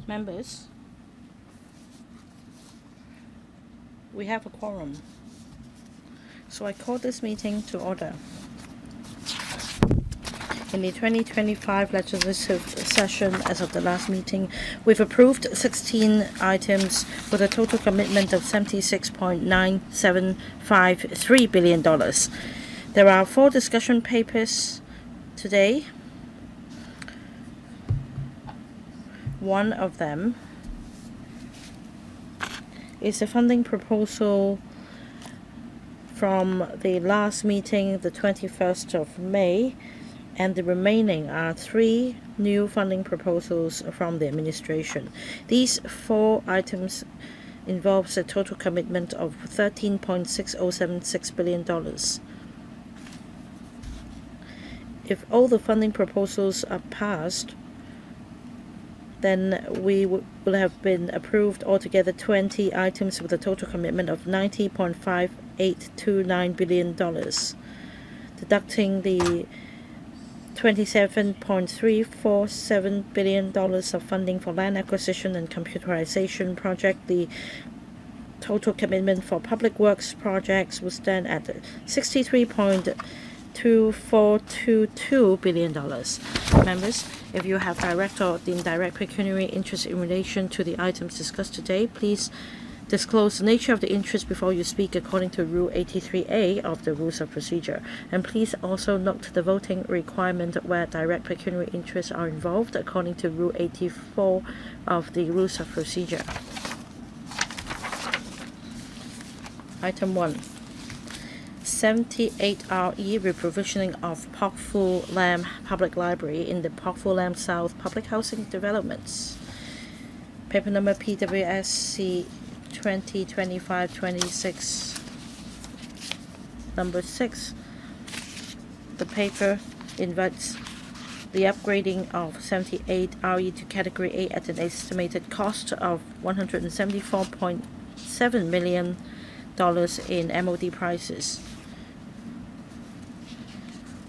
Members, we have a quorum, so I call this meeting to order. In the 2025 legislative session, as of the last meeting, we've approved 16 items with a total commitment of $76.9753 billion. There are 4 discussion papers today. One of them is a funding proposal from the last meeting, the 21st of May, and the remaining are 3 new funding proposals from the administration. These 4 items involves a total commitment of $13.6076 billion. If all the funding proposals are passed, then we will have been approved altogether 20 items with a total commitment of $90.5829 billion, deducting the $27.347 billion of funding for land acquisition and computerization project. The total commitment for public works projects will stand at $63.2422 billion. Members, if you have direct or indirect pecuniary interest in relation to the items discussed today, please disclose the nature of the interest before you speak according to Rule 83A of the Rules of Procedure. And please also note the voting requirement where direct pecuniary interests are involved according to Rule 84 of the Rules of Procedure. Item 1. 78RE Reprovisioning of Pok Fu Lam Public Library in the Pok Fu Lam South Public Housing Developments. Paper number PWSC 2025-26, number 6. The paper invites the upgrading of 78RE to Category A at an estimated cost of $174.7 million in MOD prices.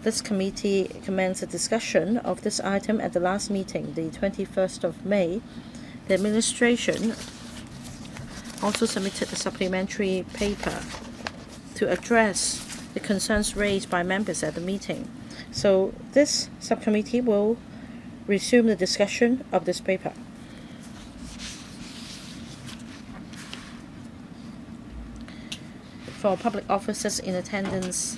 This committee commenced a discussion of this item at the last meeting, the 21st of May. The administration also submitted a supplementary paper to address the concerns raised by members at the meeting. So this subcommittee will resume the discussion of this paper. For public officers in attendance,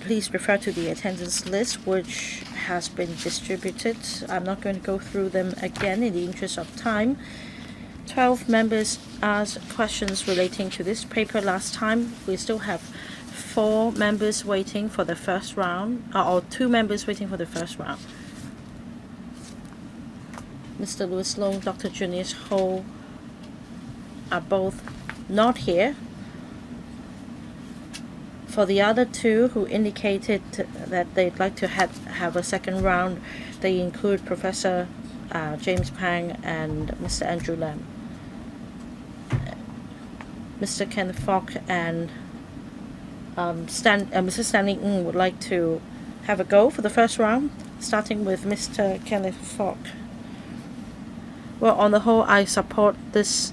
please refer to the attendance list which has been distributed. I'm not going to go through them again in the interest of time. 12 members asked questions relating to this paper last time. We still have 4 members waiting for the first round, or 2 members waiting for the first round. Mr. Louis Long, Dr. Junius Ho are both not here. For the other 2 who indicated that they'd like to have a second round, they include Professor James Pang and Mr. Andrew Lam. Mr. Ken Fock and Mr. Stanley Ng would like to have a go for the first round, starting with Mr. Kenneth Fock. Well, on the whole, I support this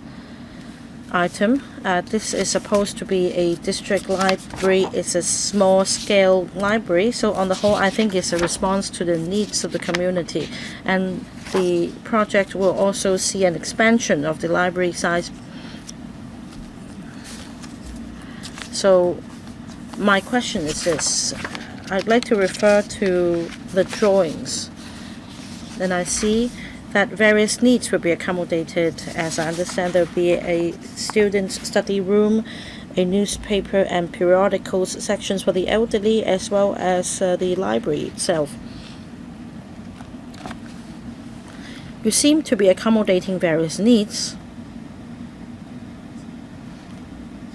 item. This is supposed to be a district library. It's a small-scale library, so on the whole, I think it's a response to the needs of the community. And the project will also see an expansion of the library size. So my question is this. I'd like to refer to the drawings. Then I see that various needs will be accommodated. As I understand, there will be a student's study room, a newspaper and periodicals sections for the elderly, as well as the library itself. You seem to be accommodating various needs,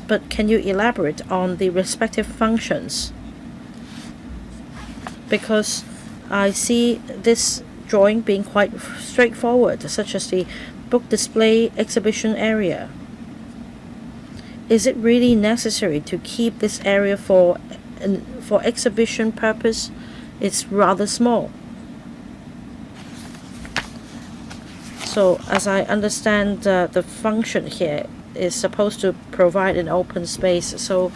but can you elaborate on the respective functions? Because I see this drawing being quite straightforward, such as the book display exhibition area. Is it really necessary to keep this area for exhibition purpose? It's rather small. So as I understand, the function here is supposed to provide an open space. So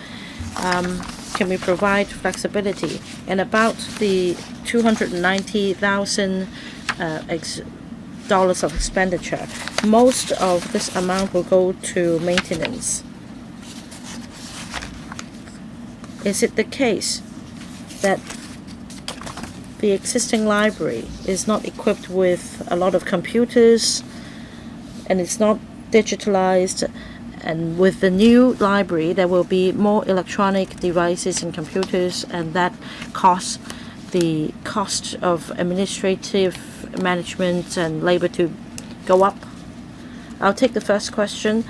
can we provide flexibility? And about the $290,000 dollars of expenditure, most of this amount will go to maintenance. Is it the case that the existing library is not equipped with a lot of computers and it's not digitalized, and with the new library there will be more electronic devices and computers, and that costs the cost of administrative management and labor to go up? I'll take the first question.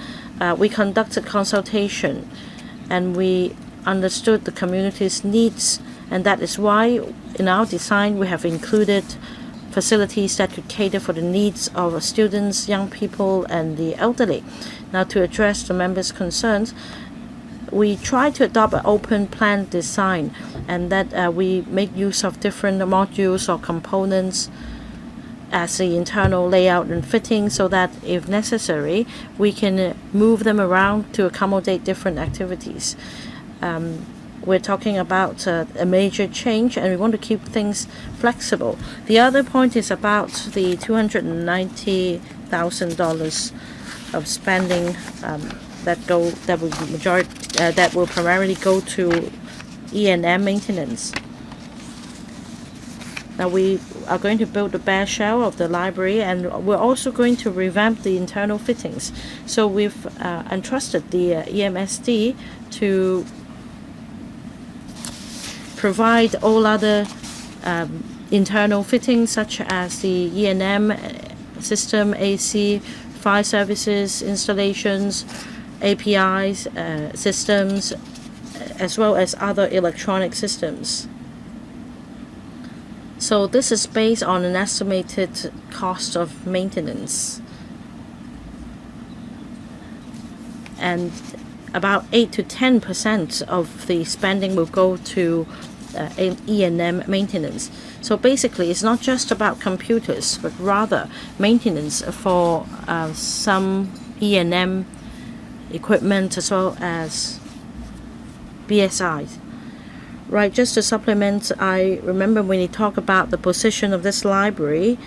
We conducted consultation and we understood the community's needs, and that is why in our design we have included facilities that could cater for the needs of students, young people, and the elderly. Now, to address the members' concerns, we try to adopt an open plan design, and that we make use of different modules or components as the internal layout and fitting, so that if necessary we can move them around to accommodate different activities. We're talking about a major change, and we want to keep things flexible. The other point is about the $290,000 of spending that will primarily go to E&M maintenance. Now we are going to build a bare shell of the library, and we're also going to revamp the internal fittings. So we've entrusted the EMSD to provide all other internal fittings, such as the E&M system, AC, fire services, installations, APIs, systems, as well as other electronic systems. So this is based on an estimated cost of maintenance, and about 8 to 10% of the spending will go to E&M maintenance. So basically it's not just about computers, but rather maintenance for some E&M equipment as well as BSIs. Right, just to supplement, I remember when you talk about the position of this library,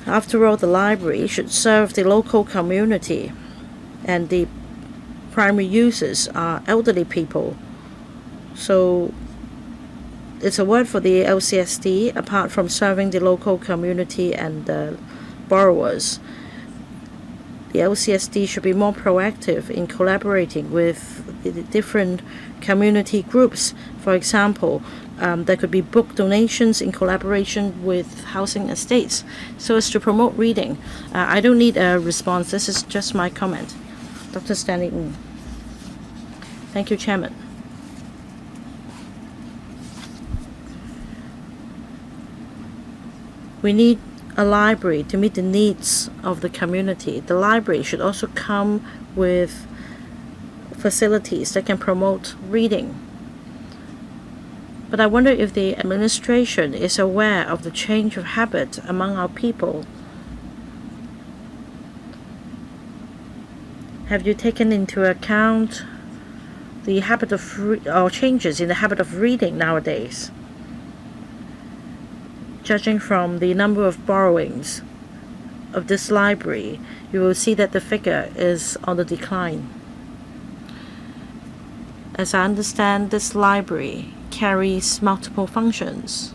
after all, the library should serve the local community, and the primary users are elderly people. So it's a word for the LCSD. Apart from serving the local community and the borrowers, the LCSD should be more proactive in collaborating with the different community groups. For example, there could be book donations in collaboration with housing estates, so as to promote reading. I don't need a response. This is just my comment. Dr. Stanley Ng. Thank you, Chairman. We need a library to meet the needs of the community. The library should also come with facilities that can promote reading. But I wonder if the administration is aware of the change of habit among our people. Have you taken into account the habit of or changes in the habit of reading nowadays? Judging from the number of borrowings of this library, you will see that the figure is on the decline. As I understand, this library carries multiple functions.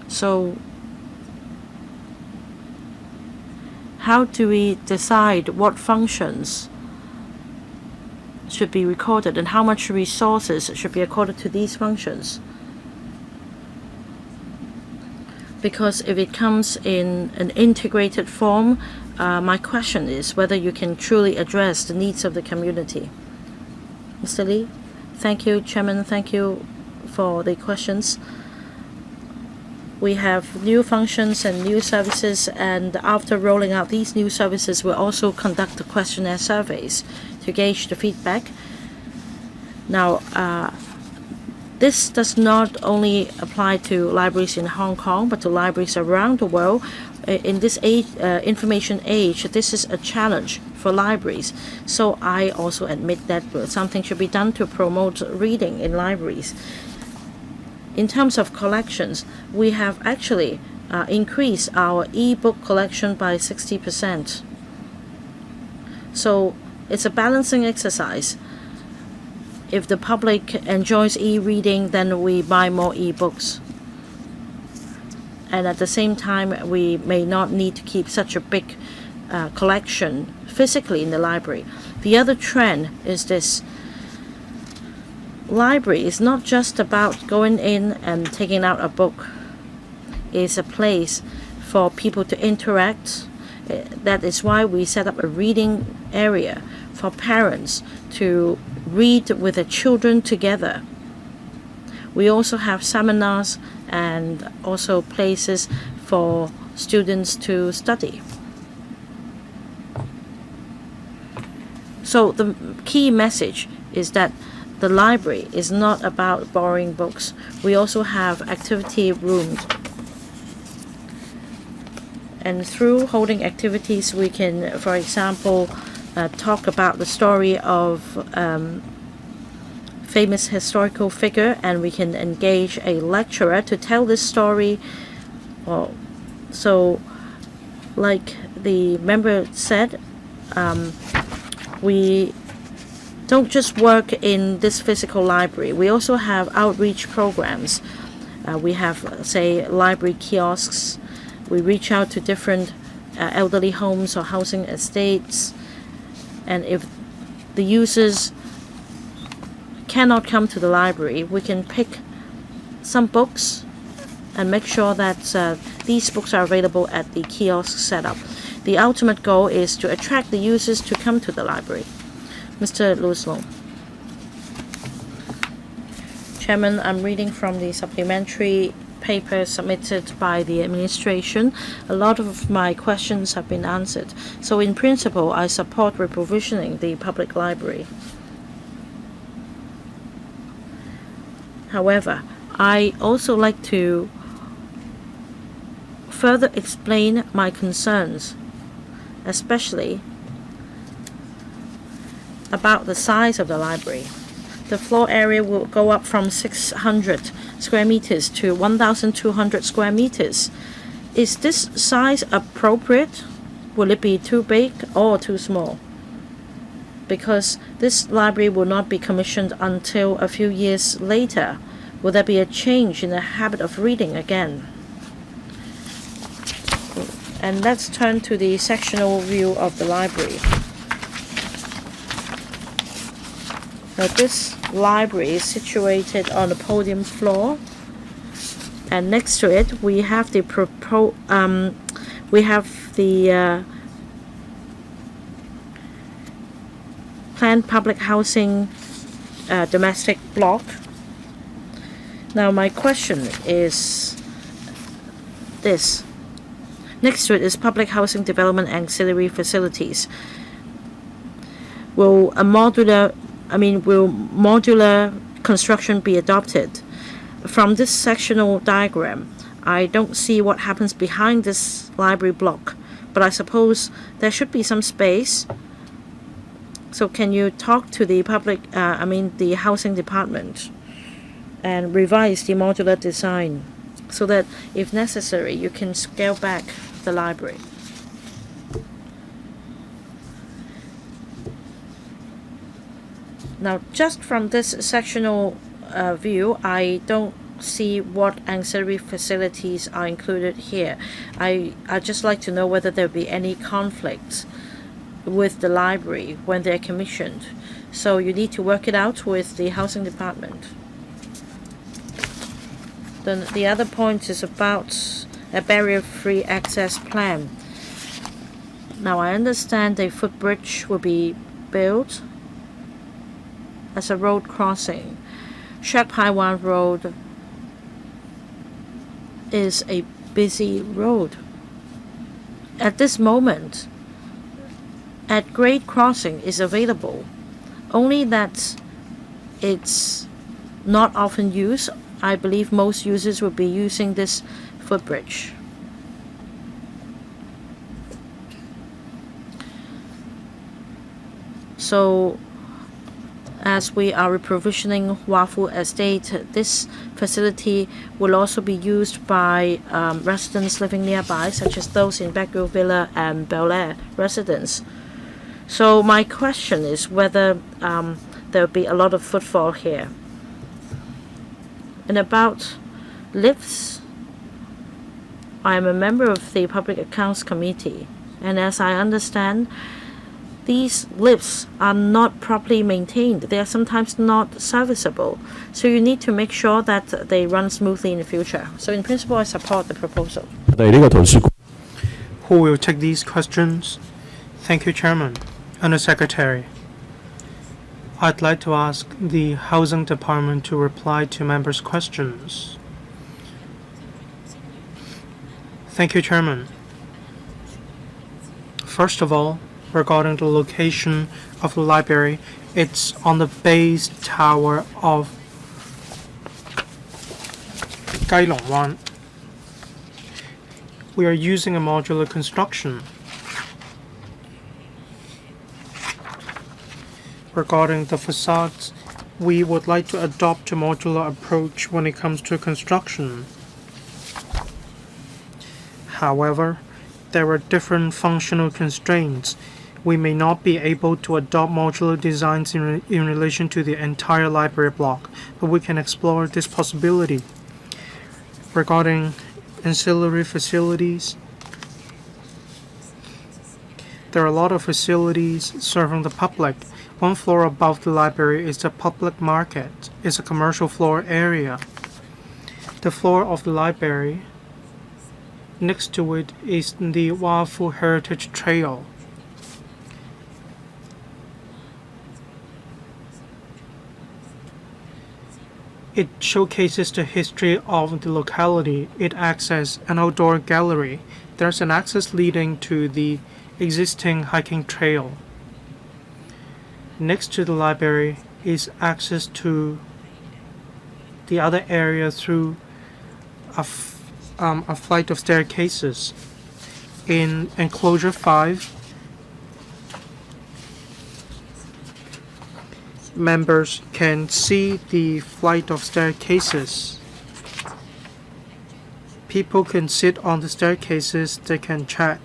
So how do we decide what functions should be recorded and how much resources should be accorded to these functions? Because if it comes in an integrated form, my question is whether you can truly address the needs of the community. Mr. Lee? Thank you, Chairman. Thank you for the questions. We have new functions and new services, and after rolling out these new services, we'll also conduct the questionnaire surveys to gauge the feedback. Now, This does not only apply to libraries in Hong Kong, but to libraries around the world. In this age, information age, this is a challenge for libraries. So I also admit that something should be done to promote reading in libraries. In terms of collections, we have actually increased our e-book collection by 60%. So it's a balancing exercise. If the public enjoys e-reading, then we buy more e-books. And at the same time, we may not need to keep such a big collection physically in the library. The other trend is this. Library is not just about going in and taking out a book. It's a place for people to interact. That is why we set up a reading area for parents to read with the children together. We also have seminars and also places for students to study. So the key message is that the library is not about borrowing books. We also have activity rooms. And through holding activities, we can, for example, talk about the story of famous historical figure, and we can engage a lecturer to tell this story. So, like the member said, we don't just work in this physical library. We also have outreach programs. We have, say, library kiosks. We reach out to different elderly homes or housing estates. And if the users cannot come to the library, we can pick some books and make sure that these books are available at the kiosk setup. The ultimate goal is to attract the users to come to the library. Mr. Louis Long. Chairman, I'm reading from the supplementary paper submitted by the administration. A lot of my questions have been answered. So in principle, I support reprovisioning the public library. However, I also like to further explain my concerns, especially about the size of the library. The floor area will go up from 600 square meters to 1,200 square meters. Is this size appropriate? Will it be too big or too small? Because this library will not be commissioned until a few years later. Will there be a change in the habit of reading again? And let's turn to the sectional view of the library. Now, this library is situated on the podium floor, and next to it we have the planned public housing domestic block. Now, my question is this. Next to it is public housing development ancillary facilities. Will modular construction be adopted? From this sectional diagram, I don't see what happens behind this library block, but I suppose there should be some space. So can you talk to the the housing department and revise the modular design so that if necessary you can scale back the library? Now, just from this sectional view, I don't see what ancillary facilities are included here. I'd just like to know whether there will be any conflicts with the library when they're commissioned. So you need to work it out with the housing department. Then the other point is about a barrier-free access plan. Now, I understand a footbridge will be built as a road crossing. Shek Pai Wan Road is a busy road. At this moment, at grade crossing is available, only that it's not often used. I believe most users will be using this footbridge. So as we are reprovisioning Wafu Estate, this facility will also be used by residents living nearby, such as those in Backville Villa and Bel Air residents. So my question is whether there will be a lot of footfall here. And about lifts, I am a member of the Public Accounts Committee, and as I understand, these lifts are not properly maintained. They are sometimes not serviceable. So you need to make sure that they run smoothly in the future. So in principle, I support the proposal. Who will take these questions? Thank you, Chairman. Under Secretary, I'd like to ask the Housing Department to reply to members' questions. Thank you, Chairman. First of all, regarding the location of the library, it's on the base tower of Kailongwan. We are using a modular construction. Regarding the facades, we would like to adopt a modular approach when it comes to construction. However, there are different functional constraints. We may not be able to adopt modular designs in relation to the entire library block, but we can explore this possibility. Regarding ancillary facilities, there are a lot of facilities serving the public. One floor above the library is the public market. It's a commercial floor area. The floor of the library, next to it is the Wafu Heritage Trail. It showcases the history of the locality. It acts as an outdoor gallery. There's an access leading to the existing hiking trail. Next to the library is access to the other area through a flight of staircases. In enclosure 5, members can see the flight of staircases. People can sit on the staircases, they can chat.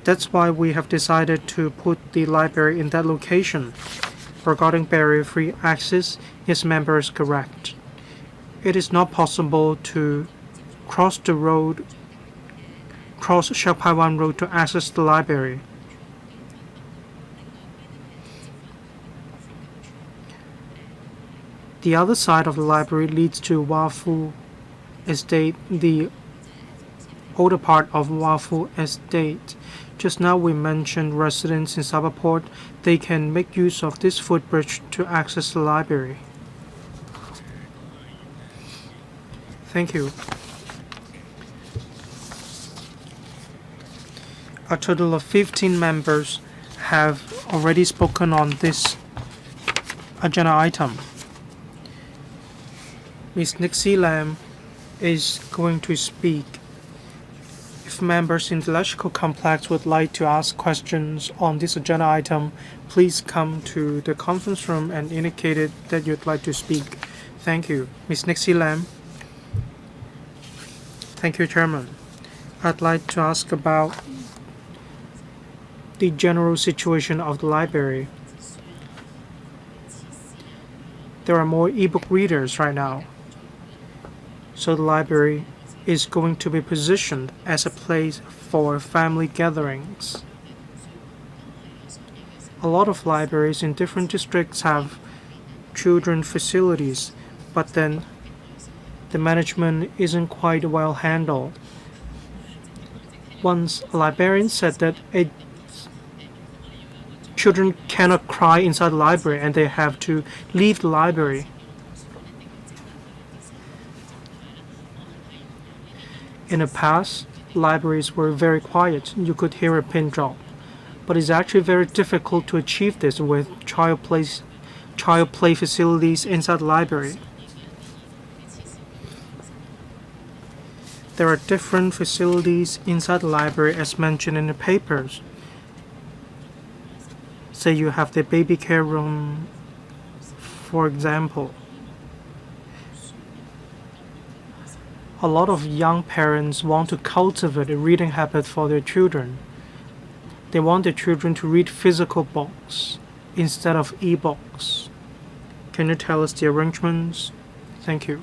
That's why we have decided to put the library in that location. Regarding barrier-free access, yes, member is correct. It is not possible to cross Xiaopaiwan Road to access the library. The other side of the library leads to Wafu Estate, the older part of Wafu Estate. Just now we mentioned residents in Sabaport. They can make use of this footbridge to access the library. Thank you. A total of 15 members have already spoken on this agenda item. Ms. Nixie Lam is going to speak. If members in the electrical complex would like to ask questions on this agenda item, please come to the conference room and indicate it that you'd like to speak. Thank you. Ms. Nixie Lam. Thank you, Chairman. I'd like to ask about the general situation of the library. There are more e-book readers right now. So the library is going to be positioned as a place for family gatherings. A lot of libraries in different districts have children facilities, but then the management isn't quite well handled. Once a librarian said that children cannot cry inside the library and they have to leave the library. In the past, libraries were very quiet. You could hear a pin drop. but it's actually very difficult to achieve this with child play facilities inside the library. There are different facilities inside the library as mentioned in the papers. Say you have the baby care room, for example. A lot of young parents want to cultivate a reading habit for their children. They want their children to read physical books instead of e-books. Can you tell us the arrangements? Thank you.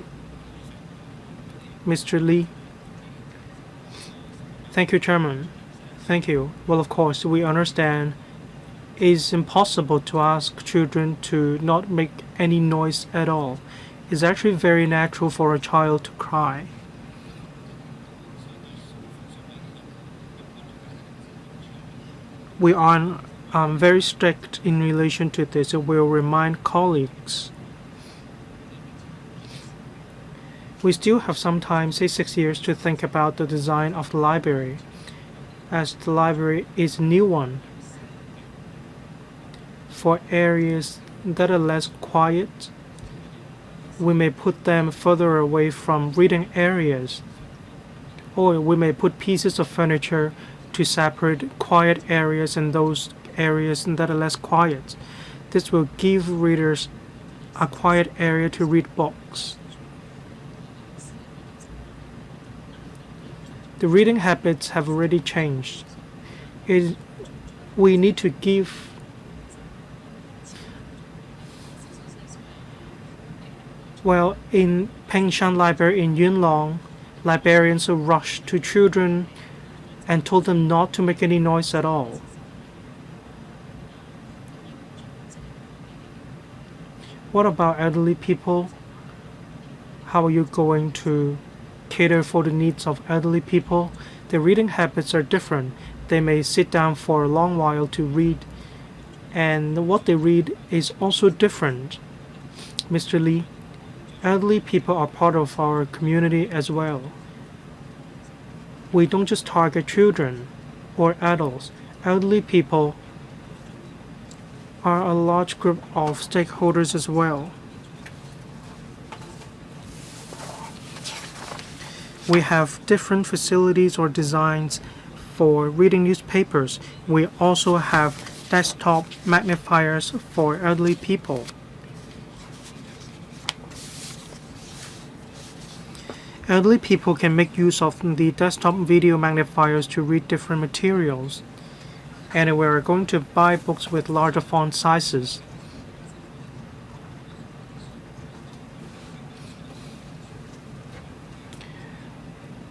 Mr. Lee. Thank you, Chairman. Thank you. Well, of course, we understand it's impossible to ask children to not make any noise at all. It's actually very natural for a child to cry. We are very strict in relation to this. We'll remind colleagues. We still have some time, say 6 years, to think about the design of the library, as the library is a new one. For areas that are less quiet, we may put them further away from reading areas, or we may put pieces of furniture to separate quiet areas and those areas that are less quiet. This will give readers a quiet area to read books. The reading habits have already changed. We need to give in Pengshan Library in Yunlong, librarians rushed to children and told them not to make any noise at all. What about elderly people? How are you going to cater for the needs of elderly people? Their reading habits are different. They may sit down for a long while to read, and what they read is also different. Mr. Lee, elderly people are part of our community as well. We don't just target children or adults. Elderly people are a large group of stakeholders as well. We have different facilities or designs for reading newspapers. We also have desktop magnifiers for elderly people. Elderly people can make use of the desktop video magnifiers to read different materials. And we're going to buy books with larger font sizes.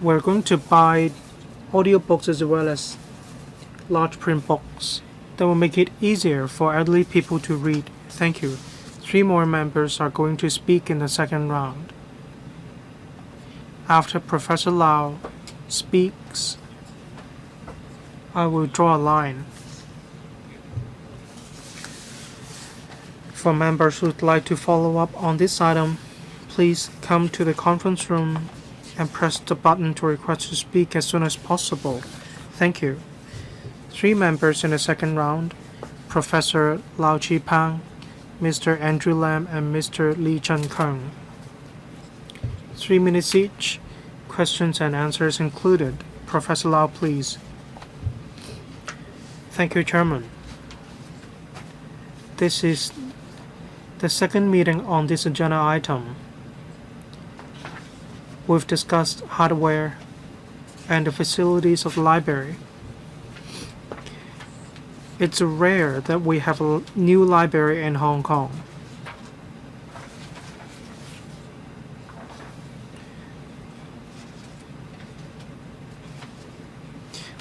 We're going to buy audiobooks as well as large print books that will make it easier for elderly people to read. Thank you. 3 more members are going to speak in the second round. After Professor Lau speaks, I will draw a line. For members who would like to follow up on this item, please come to the conference room and press the button to request to speak as soon as possible. Thank you. 3 members in the second round, Professor Lau Chi-Pang, Mr. Andrew Lam, and Mr. Lee Chen-Kung. 3 minutes each, questions and answers included. Professor Lau, please. Thank you, Chairman. This is the second meeting on this agenda item. We've discussed hardware and the facilities of the library. It's rare that we have a new library in Hong Kong.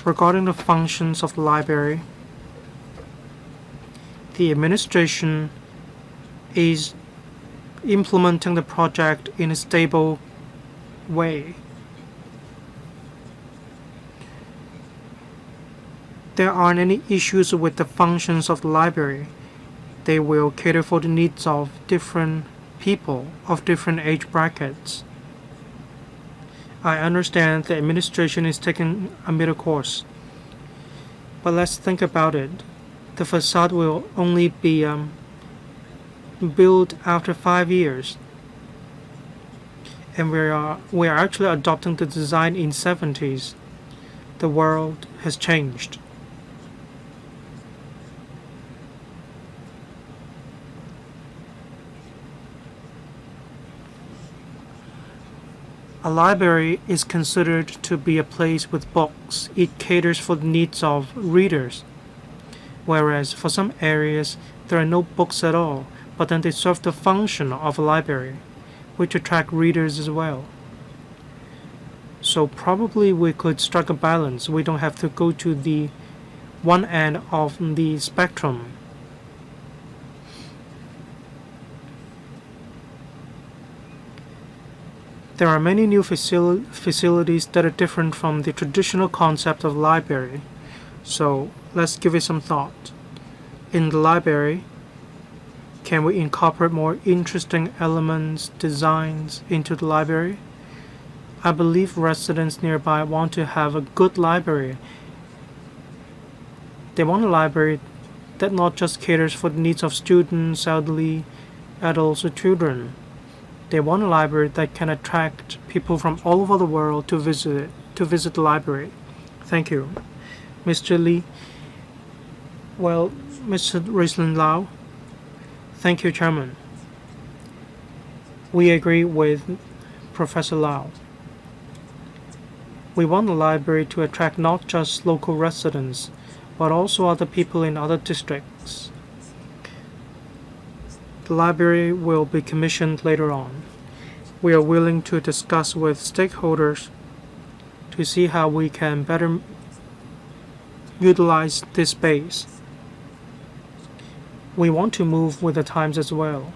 Regarding the functions of the library, the administration is implementing the project in a stable way. There aren't any issues with the functions of the library. They will cater for the needs of different people of different age brackets. I understand the administration is taking a middle course. But let's think about it. The facade will only be built after 5 years. And we are actually adopting the design in 70s. The world has changed. A library is considered to be a place with books. It caters for the needs of readers. Whereas for some areas, there are no books at all, but then they serve the function of a library, which attract readers as well. So probably we could strike a balance. We don't have to go to the one end of the spectrum. There are many new facilities that are different from the traditional concept of library. So let's give it some thought. In the library, can we incorporate more interesting elements, designs into the library? I believe residents nearby want to have a good library. They want a library that not just caters for the needs of students, elderly, adults, or children. They want a library that can attract people from all over the world to visit the library. Thank you. Mr. Lee. Well, Mr. Rislin Lau. Thank you, Chairman. We agree with Professor Lau. We want the library to attract not just local residents, but also other people in other districts. The library will be commissioned later on. We are willing to discuss with stakeholders to see how we can better utilize this space. We want to move with the times as well,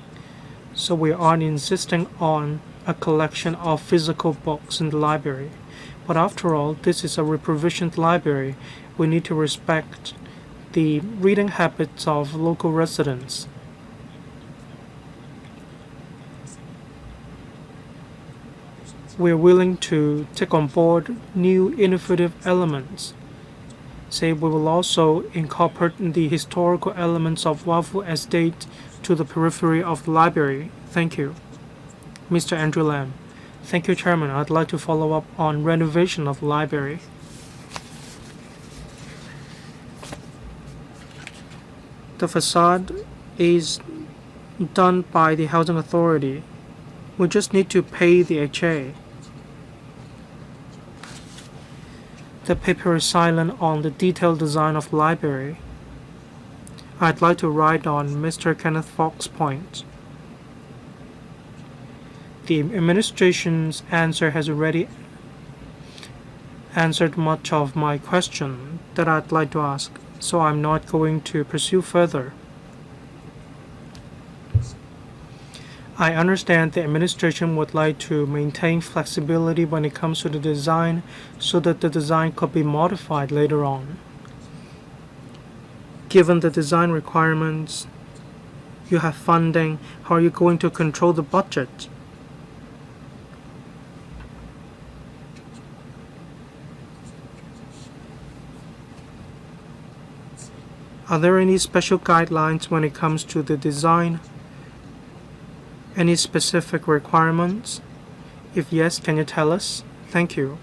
so we aren't insisting on a collection of physical books in the library. But after all, this is a reprovisioned library. We need to respect the reading habits of local residents. We are willing to take on board new innovative elements. Say we will also incorporate the historical elements of Wafu Estate to the periphery of the library. Thank you. Mr. Andrew Lam. Thank you, Chairman. I'd like to follow up on renovation of the library. The facade is done by the Housing Authority. We just need to pay the HA. The paper is silent on the detailed design of the library. I'd like to write on Mr. Kenneth Fox's point. The administration's answer has already answered much of my question that I'd like to ask, so I'm not going to pursue further. I understand the administration would like to maintain flexibility when it comes to the design so that the design could be modified later on. Given the design requirements, you have funding, how are you going to control the budget? Are there any special guidelines when it comes to the design? Any specific requirements? If yes, can you tell us? Thank you.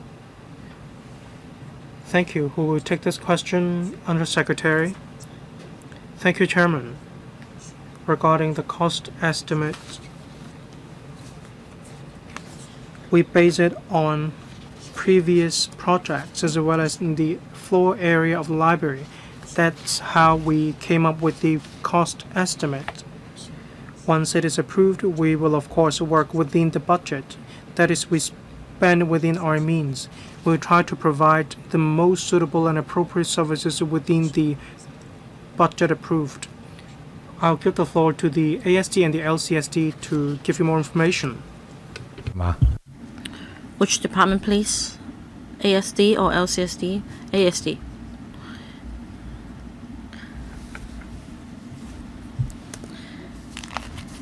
Thank you. Who will take this question? Under Secretary. Thank you, Chairman. Regarding the cost estimate, we base it on previous projects as well as in the floor area of the library. That's how we came up with the cost estimate. Once it is approved, we will of course work within the budget. That is, we spend within our means. We'll try to provide the most suitable and appropriate services within the budget approved. I'll give the floor to the ASD and the LCSD to give you more information. Which department, please? ASD or LCSD? ASD.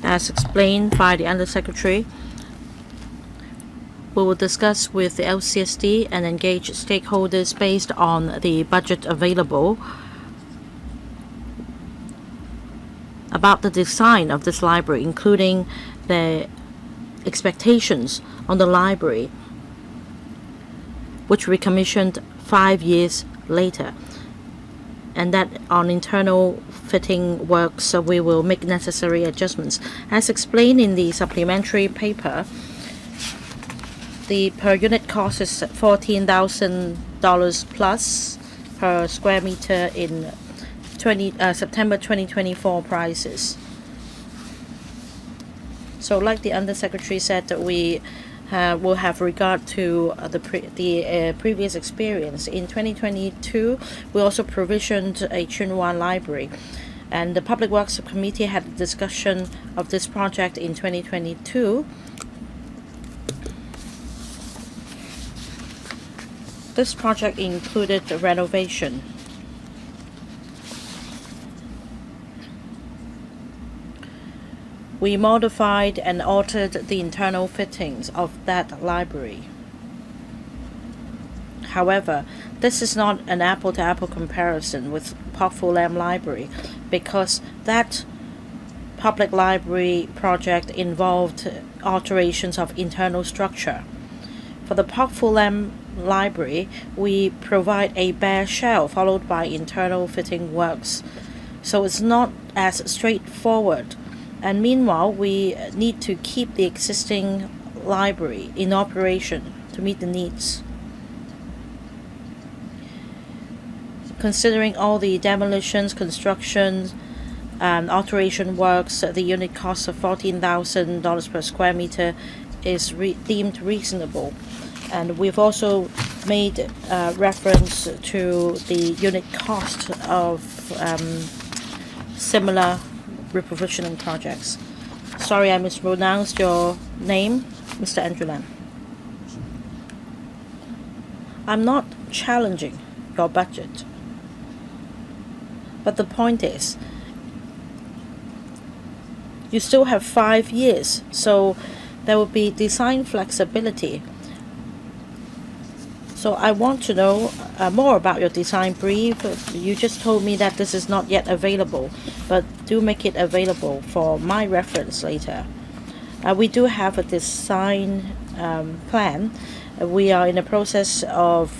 As explained by the Undersecretary, we will discuss with the LCSD and engage stakeholders based on the budget available about the design of this library, including the expectations on the library, which we commissioned 5 years later, and that on internal fitting works, so we will make necessary adjustments. As explained in the supplementary paper, the per unit cost is $14,000 plus per square meter in September 2024 prices. So like the Undersecretary said, that we will have regard to the previous experience. In 2022, we also provisioned a Qianhai library, and the Public Works Subcommittee had a discussion of this project in 2022. This project included renovation. We modified and altered the internal fittings of that library. However, this is not an apple-to-apple comparison with Pak Fu Lam Library, because that public library project involved alterations of internal structure. For the Pak Fu Lam Library, we provide a bare shell followed by internal fitting works. So it's not as straightforward. And meanwhile, we need to keep the existing library in operation to meet the needs. Considering all the demolitions, constructions, and alteration works, the unit cost of $14,000 per square meter is deemed reasonable. And we've also made reference to the unit cost of similar reprovisioning projects. Sorry, I mispronounced your name, Mr. Andrew Lam. I'm not challenging your budget, but the point is, you still have 5 years, so there will be design flexibility. So I want to know more about your design brief. You just told me that this is not yet available, but do make it available for my reference later. We do have a design plan. We are in the process of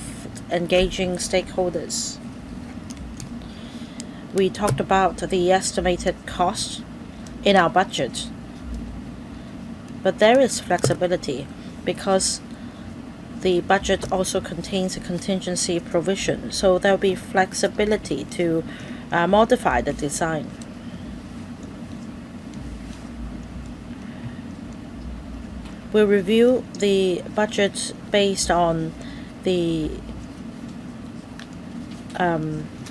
engaging stakeholders. We talked about the estimated cost in our budget, but there is flexibility because the budget also contains a contingency provision, so there will be flexibility to modify the design. We'll review the budget based on the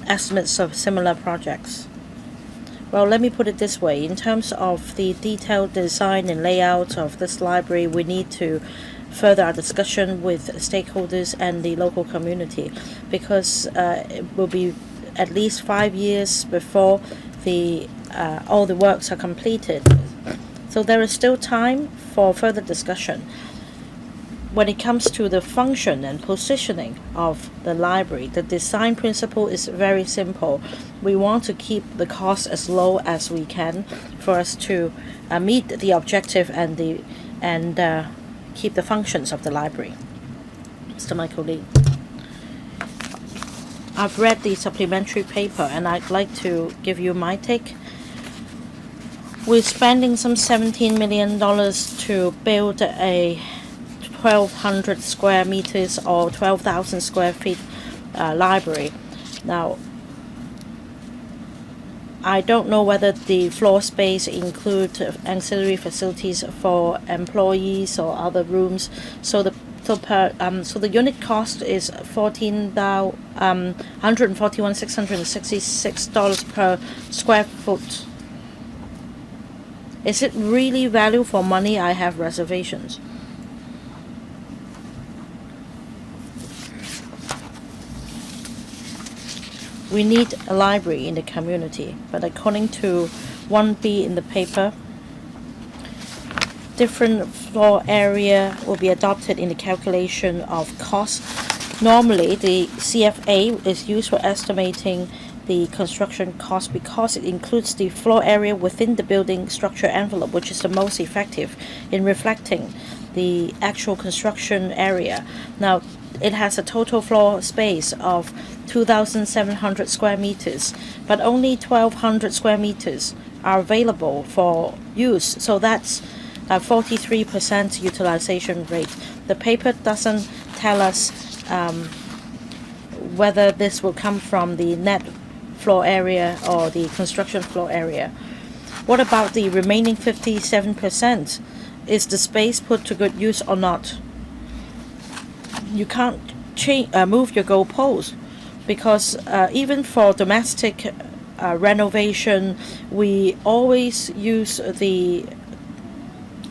estimates of similar projects. Well, let me put it this way. In terms of the detailed design and layout of this library, we need to further our discussion with stakeholders and the local community, because it will be at least 5 years before all the works are completed. So there is still time for further discussion. When it comes to the function and positioning of the library, the design principle is very simple. We want to keep the cost as low as we can for us to meet the objective and keep the functions of the library. Mr. Michael Lee. I've read the supplementary paper and I'd like to give you my take. We're spending some $17 million to build a 1,200 square meters or 12,000 square feet library. Now, I don't know whether the floor space include ancillary facilities for employees or other rooms. So the unit cost is $141,666 per square foot. Is it really value for money? I have reservations. We need a library in the community, but according to 1B in the paper, different floor area will be adopted in the calculation of cost. Normally, the CFA is used for estimating the construction cost because it includes the floor area within the building structure envelope, which is the most effective in reflecting the actual construction area. Now, it has a total floor space of 2,700 square meters, but only 1,200 square meters are available for use. So that's a 43% utilization rate. The paper doesn't tell us whether this will come from the net floor area or the construction floor area. What about the remaining 57%? Is the space put to good use or not? You can't move your goalposts because even for domestic renovation, we always use the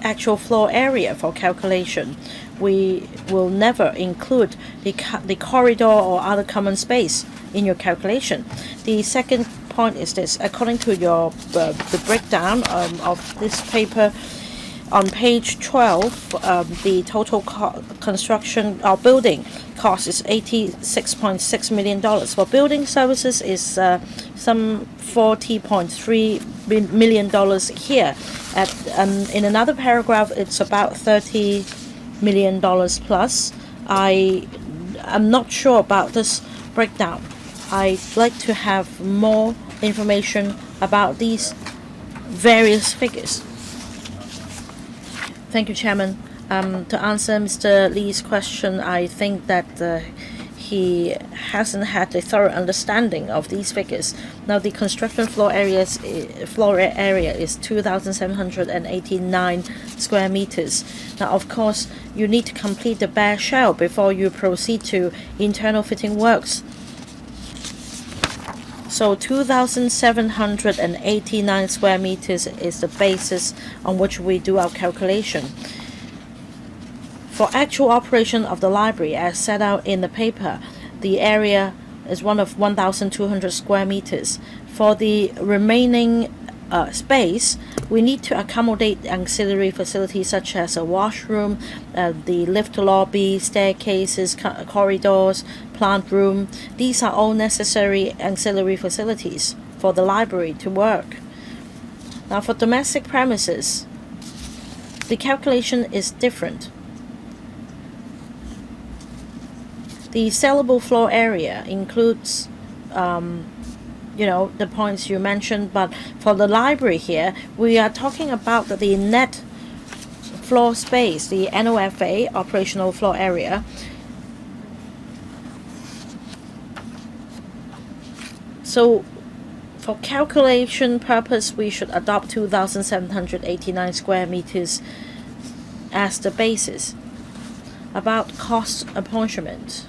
actual floor area for calculation. We will never include the corridor or other common space in your calculation. The second point is this: according to your the breakdown of this paper, on page 12, the total construction or building cost is $86.6 million. For building services is some $40.3 million here. In another paragraph, it's about $30 million plus. I'm not sure about this breakdown. I'd like to have more information about these various figures. Thank you, Chairman. To answer Mr. Lee's question, I think that he hasn't had a thorough understanding of these figures. Now, the construction floor area is 2,789 square meters. Now, of course, you need to complete the bare shell before you proceed to internal fitting works. So 2,789 square meters is the basis on which we do our calculation. For actual operation of the library, as set out in the paper, the area is one of 1,200 square meters. For the remaining space, we need to accommodate ancillary facilities such as a washroom, the lift lobby, staircases, corridors, plant room. These are all necessary ancillary facilities for the library to work. Now, for domestic premises, the calculation is different. The sellable floor area includes the points you mentioned, but for the library here, we are talking about the net floor space, the NOFA, operational floor area. So for calculation purpose, we should adopt 2,789 square meters as the basis. About cost apportionment,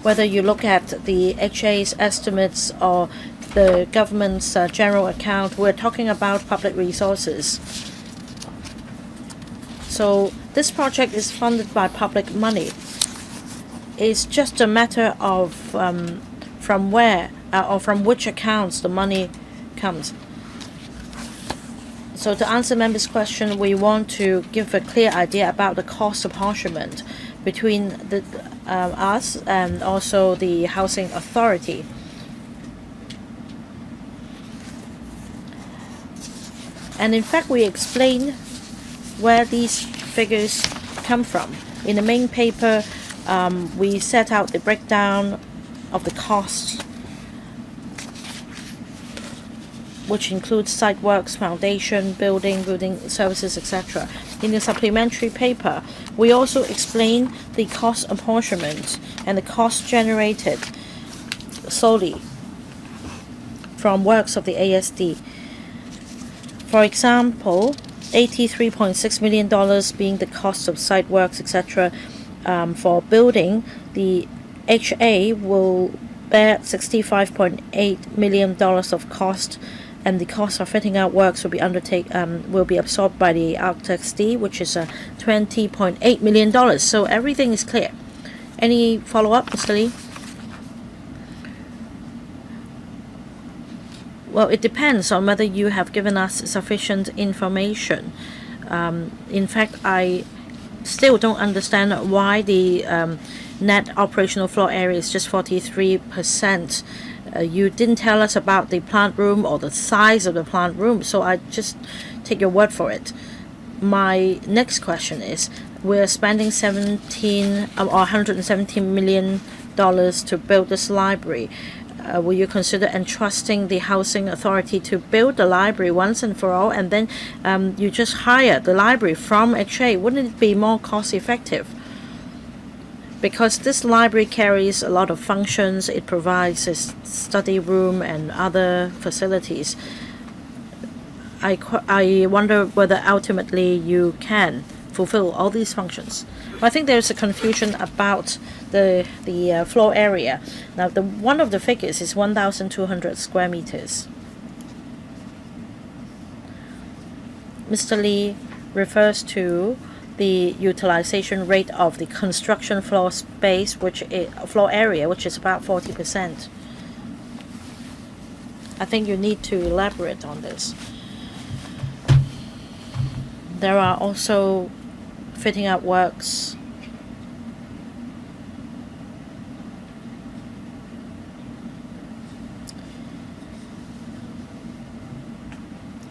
whether you look at the HA's estimates or the government's general account, we're talking about public resources. So this project is funded by public money. It's just a matter of from where or from which accounts the money comes. So to answer members' question, we want to give a clear idea about the cost apportionment between us and also the housing authority. And in fact, we explain where these figures come from. In the main paper, we set out the breakdown of the costs, which includes site works, foundation, building services, etc. In the supplementary paper, we also explain the cost apportionment and the cost generated solely from works of the ASD. For example, $83.6 million being the cost of site works, etc. For building, the HA will bear $65.8 million of cost, and the cost of fitting out works will be absorbed by the Architects D, which is $20.8 million. So everything is clear. Any follow-up, Mr. Lee? Well, it depends on whether you have given us sufficient information. In fact, I still don't understand why the net operational floor area is just 43%. You didn't tell us about the plant room or the size of the plant room, so I just take your word for it. My next question is, we're spending $117 million to build this library. Will you consider entrusting the housing authority to build the library once and for all, and then you just hire the library from HA? Wouldn't it be more cost effective? Because this library carries a lot of functions. It provides a study room and other facilities. I wonder whether ultimately you can fulfill all these functions. I think there's a confusion about the floor area. Now, one of the figures is 1,200 square meters. Mr. Lee refers to the utilization rate of the construction floor space, floor area, which is about 40%. I think you need to elaborate on this. There are also fitting out works.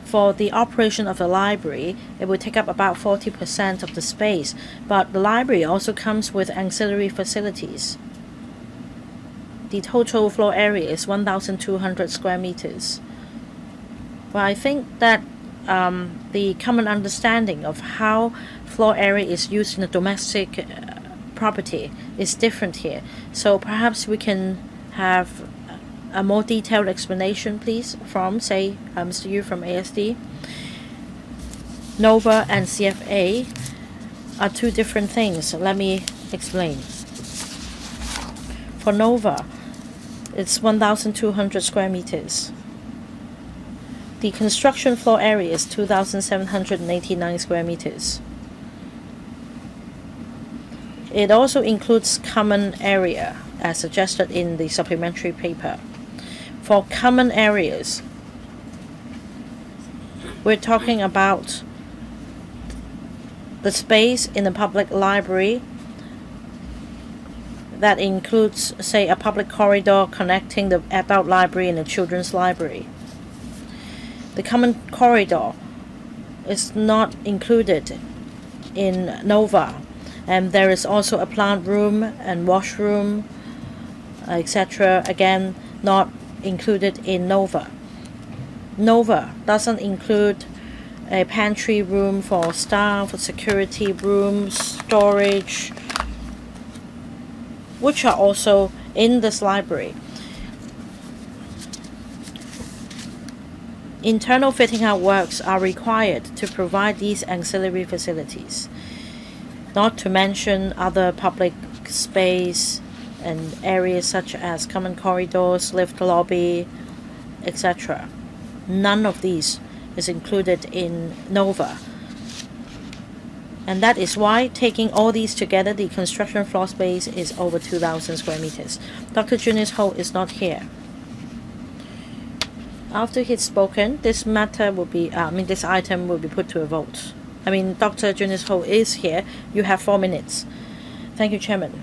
For the operation of the library, it would take up about 40% of the space, but the library also comes with ancillary facilities. The total floor area is 1,200 square meters. Well, I think that the common understanding of how floor area is used in a domestic property is different here. So perhaps we can have a more detailed explanation, please, from, say, Mr. Yu from ASD. NOVA and CFA are two different things. Let me explain. For NOVA, it's 1,200 square meters. The construction floor area is 2,789 square meters. It also includes common area, as suggested in the supplementary paper. For common areas, we're talking about the space in the public library that includes, say, a public corridor connecting the adult library and the children's library. The common corridor is not included in NOVA, and there is also a plant room and washroom, etc. Again, not included in NOVA. NOVA doesn't include a pantry room for staff, a security room, storage, which are also in this library. Internal fitting out works are required to provide these ancillary facilities, not to mention other public space and areas such as common corridors, lift lobby, etc. None of these is included in NOVA. And that is why, taking all these together, the construction floor space is over 2,000 square meters. Dr. Junius Ho is not here. After he's spoken, this item will be put to a vote. Dr. Junius Ho is here. You have 4 minutes. Thank you, Chairman.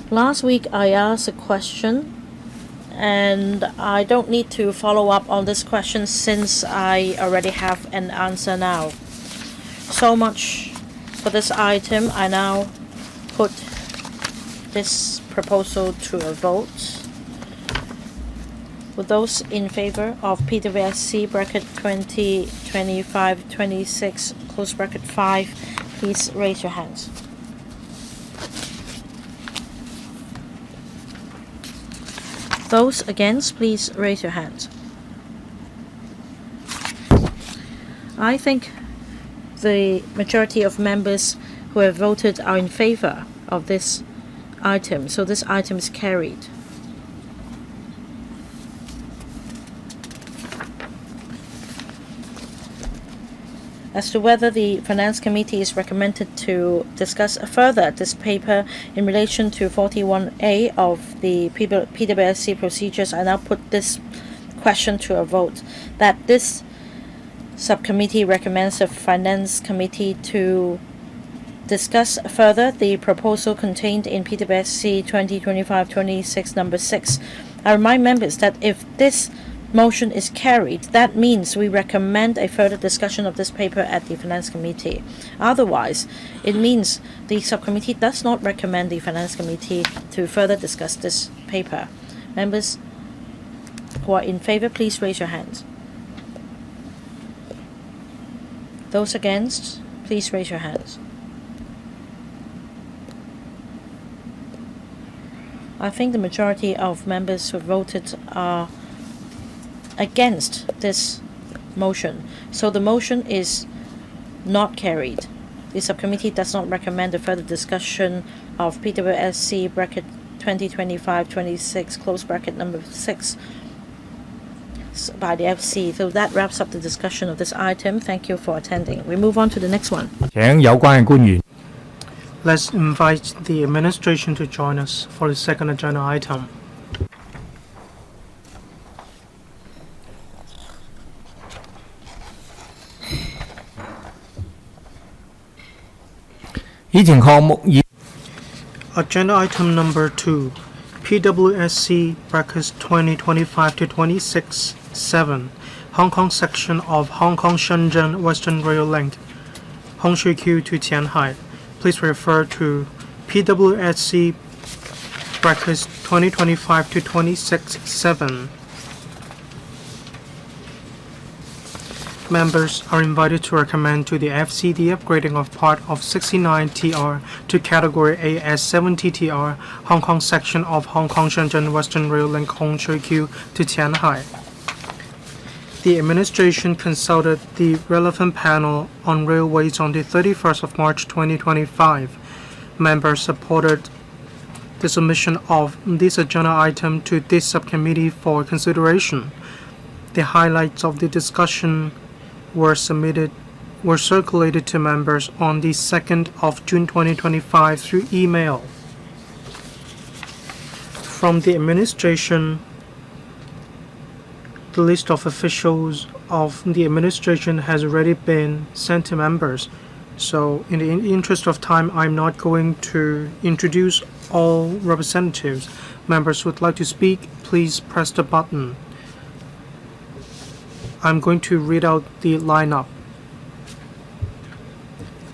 Last week I asked a question, and I don't need to follow up on this question since I already have an answer now. So much for this item. I now put this proposal to a vote. Would those in favor of PWSC bracket 2025-26 close bracket 5 please raise your hands. Those against, please raise your hands. I think the majority of members who have voted are in favor of this item, so this item is carried. as to whether the Finance Committee is recommended to discuss further this paper in relation to 41A of the PWSC procedures. I now put this question to a vote, that this subcommittee recommends the Finance Committee to discuss further the proposal contained in PWSC 2025-26 number 6. I remind members that if this motion is carried, that means we recommend a further discussion of this paper at the Finance Committee. Otherwise, it means the subcommittee does not recommend the Finance Committee to further discuss this paper. Members who are in favor, please raise your hands. Those against, please raise your hands. I think the majority of members who voted are against this motion. So the motion is not carried. The subcommittee does not recommend a further discussion of PWSC bracket 2025-26 close bracket number 6 by the FC. So that wraps up the discussion of this item. Thank you for attending. We move on to the next one. 請有關嘅官員 Let's invite the administration to join us for the second agenda item. Agenda item number 2, PWSC brackets 2025-26 7, Hong Kong section of Hong Kong Shenzhen Western Rail Link, Shui to Qianhai. Please refer to PWSC brackets 2025-26 7. Members are invited to recommend to the FC the upgrading of part of 69 TR to category A as 70 TR, Hong Kong section of Hong Kong Shenzhen Western Rail Link Shui to Qianhai. The administration consulted the relevant panel on railways on the 31st of March 2025. Members supported the submission of this agenda item to this subcommittee for consideration. The highlights of the discussion were circulated to members on the 2nd of June 2025 through email. From the administration, the list of officials of the administration has already been sent to members. So in the interest of time, I'm not going to introduce all representatives. Members who would like to speak, please press the button. I'm going to read out the lineup.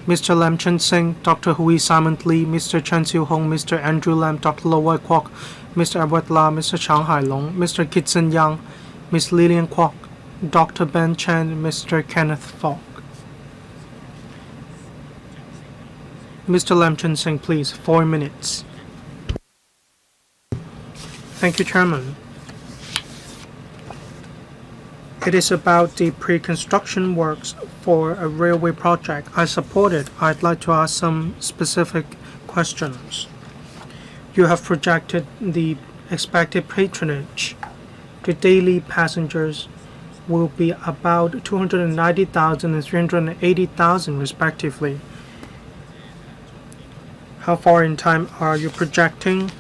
Mr. Lam Chen Sing, Dr. Hui Simon Lee, Mr. Chen Siu Hong, Mr. Andrew Lam, Dr. Lo Wai Kwok, Mr. Edward La, Mr. Qianhai Long, Mr. Kitson Yang, Ms. Lilian Kwok, Dr. Ben Chen, Mr. Kenneth Fogg. Mr. Lam Chen Sing, please, 4 minutes. Thank you, Chairman. It is about the pre-construction works for a railway project. I support it. I'd like to ask some specific questions. You have projected the expected patronage. The daily passengers will be about 290,000 and 380,000 respectively. How far in time are you projecting?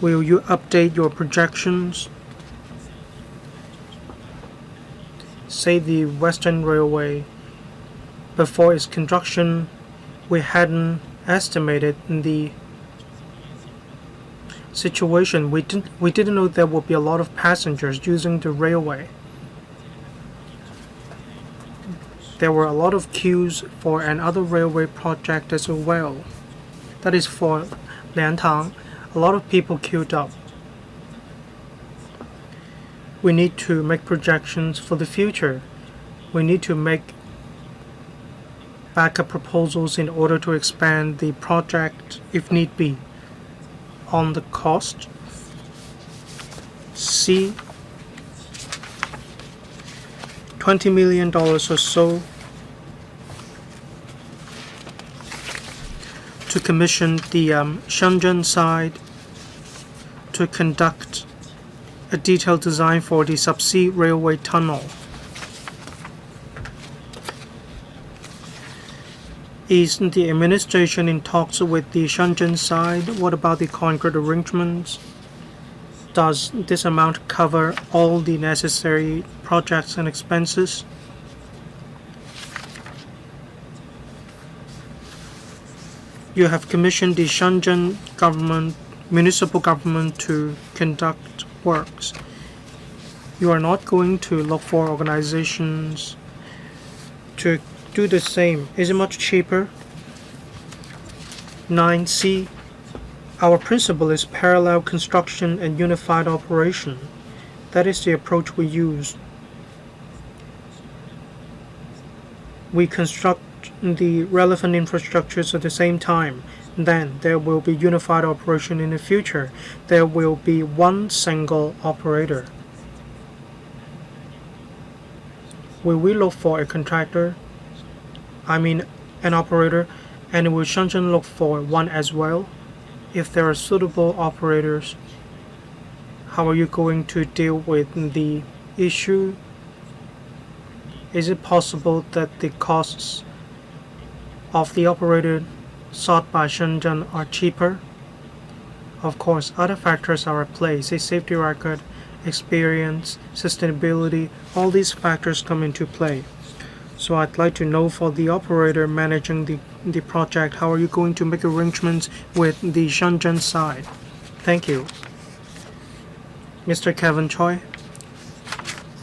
Will you update your projections? Say the Western Railway, before its construction, we hadn't estimated the situation. We didn't know there would be a lot of passengers using the railway. There were a lot of queues for another railway project as well. That is for Liantang. A lot of people queued up. We need to make projections for the future. We need to make backup proposals in order to expand the project if need be. On the cost, C, $20 million or so to commission the Shenzhen side to conduct a detailed design for the subsea railway tunnel. Is the administration in talks with the Shenzhen side? What about the concrete arrangements? Does this amount cover all the necessary projects and expenses? You have commissioned the Shenzhen municipal government to conduct works. You are not going to look for organizations to do the same. Is it much cheaper? 9C. Our principle is parallel construction and unified operation. That is the approach we use. We construct the relevant infrastructures at the same time. Then there will be unified operation in the future. There will be one single operator. Will we look for a contractor? An operator, and will Shenzhen look for one as well? If there are suitable operators, how are you going to deal with the issue? Is it possible that the costs of the operator sought by Shenzhen are cheaper? Of course, other factors are at play, say safety record, experience, sustainability, all these factors come into play. So I'd like to know for the operator managing the project, how are you going to make arrangements with the Shenzhen side? Thank you. Mr. Kevin Choi.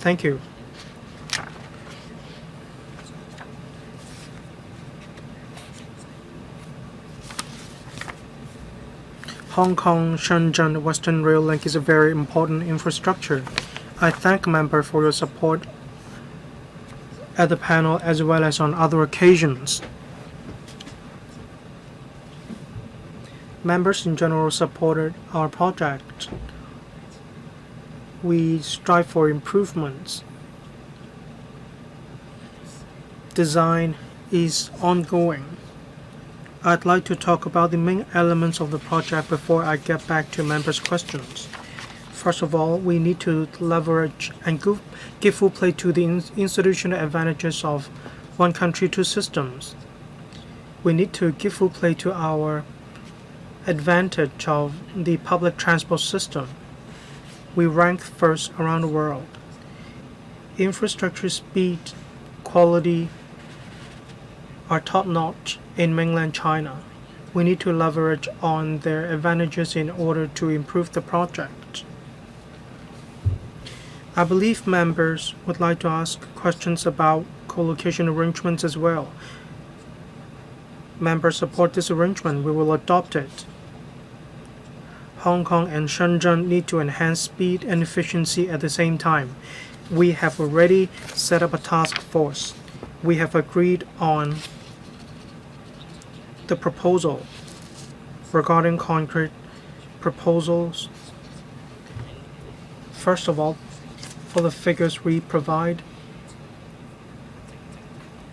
Thank you. Hong Kong Shenzhen Western Rail Link is a very important infrastructure. I thank members for your support at the panel as well as on other occasions. Members in general supported our project. We strive for improvements. Design is ongoing. I'd like to talk about the main elements of the project before I get back to members' questions. First of all, we need to leverage and give full play to the institutional advantages of one country, two systems. We need to give full play to our advantage of the public transport system. We rank first around the world. Infrastructure speed, quality are top-notch in mainland China. We need to leverage on their advantages in order to improve the project. I believe members would like to ask questions about co-location arrangements as well. Members support this arrangement. We will adopt it. Hong Kong and Shenzhen need to enhance speed and efficiency at the same time. We have already set up a task force. We have agreed on the proposal regarding concrete proposals. First of all, for the figures we provide,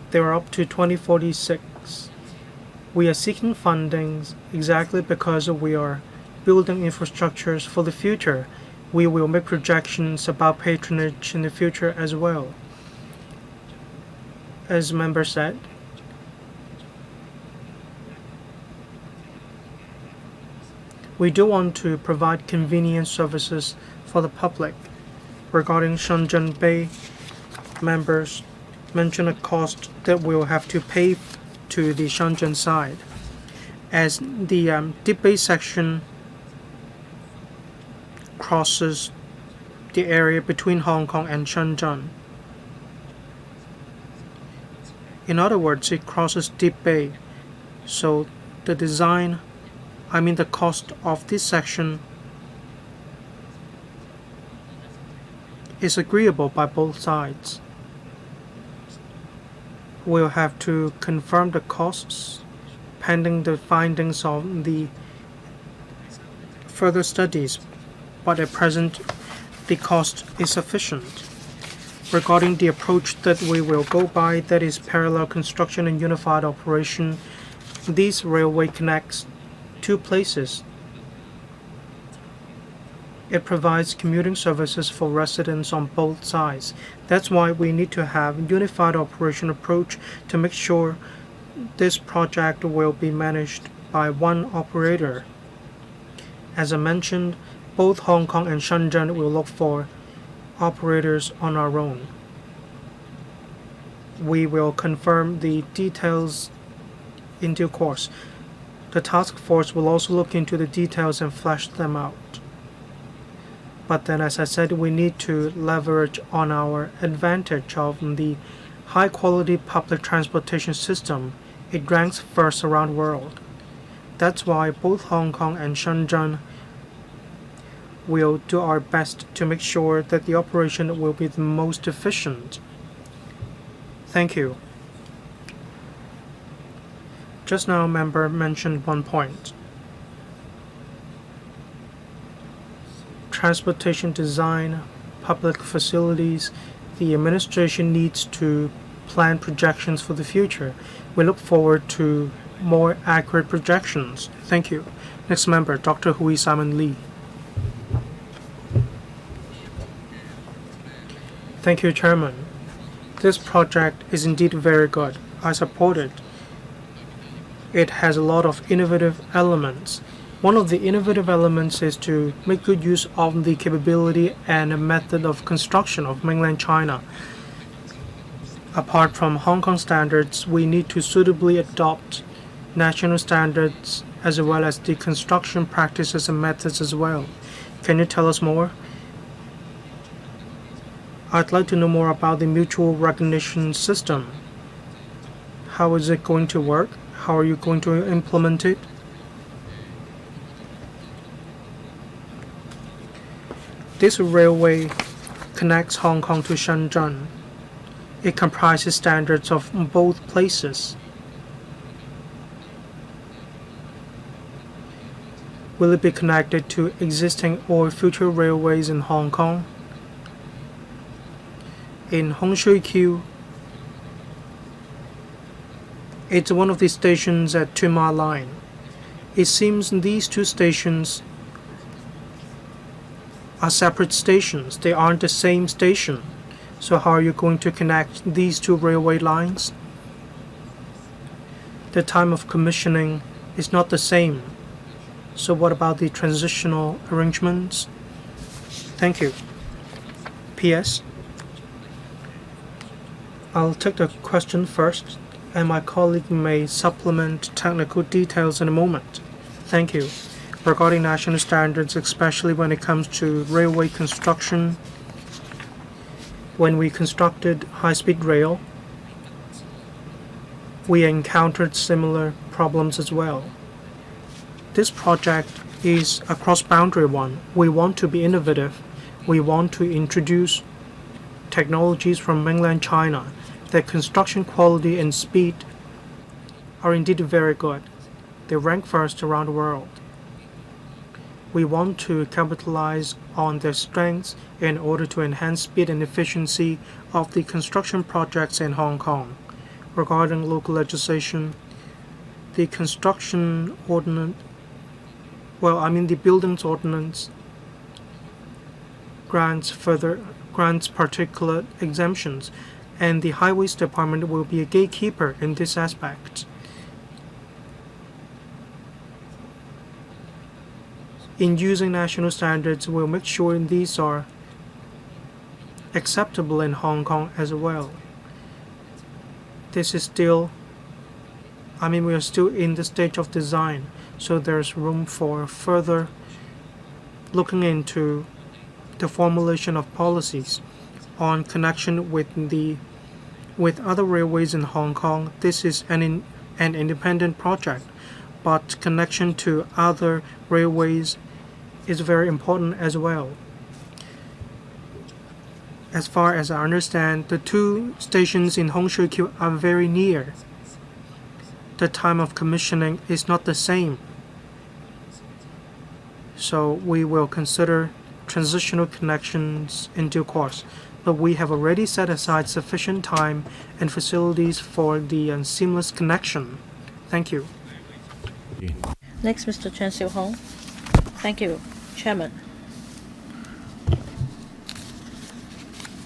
they are up to 2046. We are seeking fundings exactly because we are building infrastructures for the future. We will make projections about patronage in the future as well. As member said, we do want to provide convenient services for the public. Regarding Shenzhen Bay, members mentioned a cost that we'll have to pay to the Shenzhen side, as the Deep Bay section crosses the area between Hong Kong and Shenzhen. In other words, it crosses Deep Bay, so the cost of this section is agreeable by both sides. We'll have to confirm the costs pending the findings of the further studies, but at present the cost is sufficient. Regarding the approach that we will go by, that is parallel construction and unified operation, this railway connects two places. It provides commuting services for residents on both sides. That's why we need to have a unified operation approach to make sure this project will be managed by one operator. As I mentioned, both Hong Kong and Shenzhen will look for operators on our own. We will confirm the details in due course. The task force will also look into the details and flesh them out. But then, as I said, we need to leverage on our advantage of the high-quality public transportation system. It ranks first around the world. That's why both Hong Kong and Shenzhen will do our best to make sure that the operation will be the most efficient. Thank you. Just now, a member mentioned one point. Transportation design, public facilities, the administration needs to plan projections for the future. We look forward to more accurate projections. Thank you. Next member, Dr. Hui Simon Lee. Thank you, Chairman. This project is indeed very good. I support it. It has a lot of innovative elements. One of the innovative elements is to make good use of the capability and method of construction of mainland China. Apart from Hong Kong standards, we need to suitably adopt national standards as well as the construction practices and methods as well. Can you tell us more? I'd like to know more about the mutual recognition system. How is it going to work? How are you going to implement it? This railway connects Hong Kong to Shenzhen. It comprises standards of both places. Will it be connected to existing or future railways in Hong Kong? In Shui Q, it's one of the stations at Tsuen Line. It seems these two stations are separate stations. They aren't the same station. So how are you going to connect these two railway lines? The time of commissioning is not the same. So what about the transitional arrangements? Thank you. P.S. I'll take the question first, and my colleague may supplement technical details in a moment. Thank you. Regarding national standards, especially when it comes to railway construction, when we constructed high-speed rail, we encountered similar problems as well. This project is a cross-boundary one. We want to be innovative. We want to introduce technologies from mainland China. The construction quality and speed are indeed very good. They rank first around the world. We want to capitalize on their strengths in order to enhance speed and efficiency of the construction projects in Hong Kong. Regarding local legislation, the construction ordinance, the buildings ordinance grants particular exemptions, and the Highways Department will be a gatekeeper in this aspect. In using national standards, we'll make sure these are acceptable in Hong Kong as well. This is still, we are still in the stage of design, so there's room for further looking into the formulation of policies on connection with other railways in Hong Kong. This is an independent project, but connection to other railways is very important as well. As far as I understand, the two stations in Shui Q are very near. The time of commissioning is not the same. So we will consider transitional connections in due course. But we have already set aside sufficient time and facilities for the seamless connection. Thank you. Next, Mr. Chen Xiu-hong. Thank you, Chairman.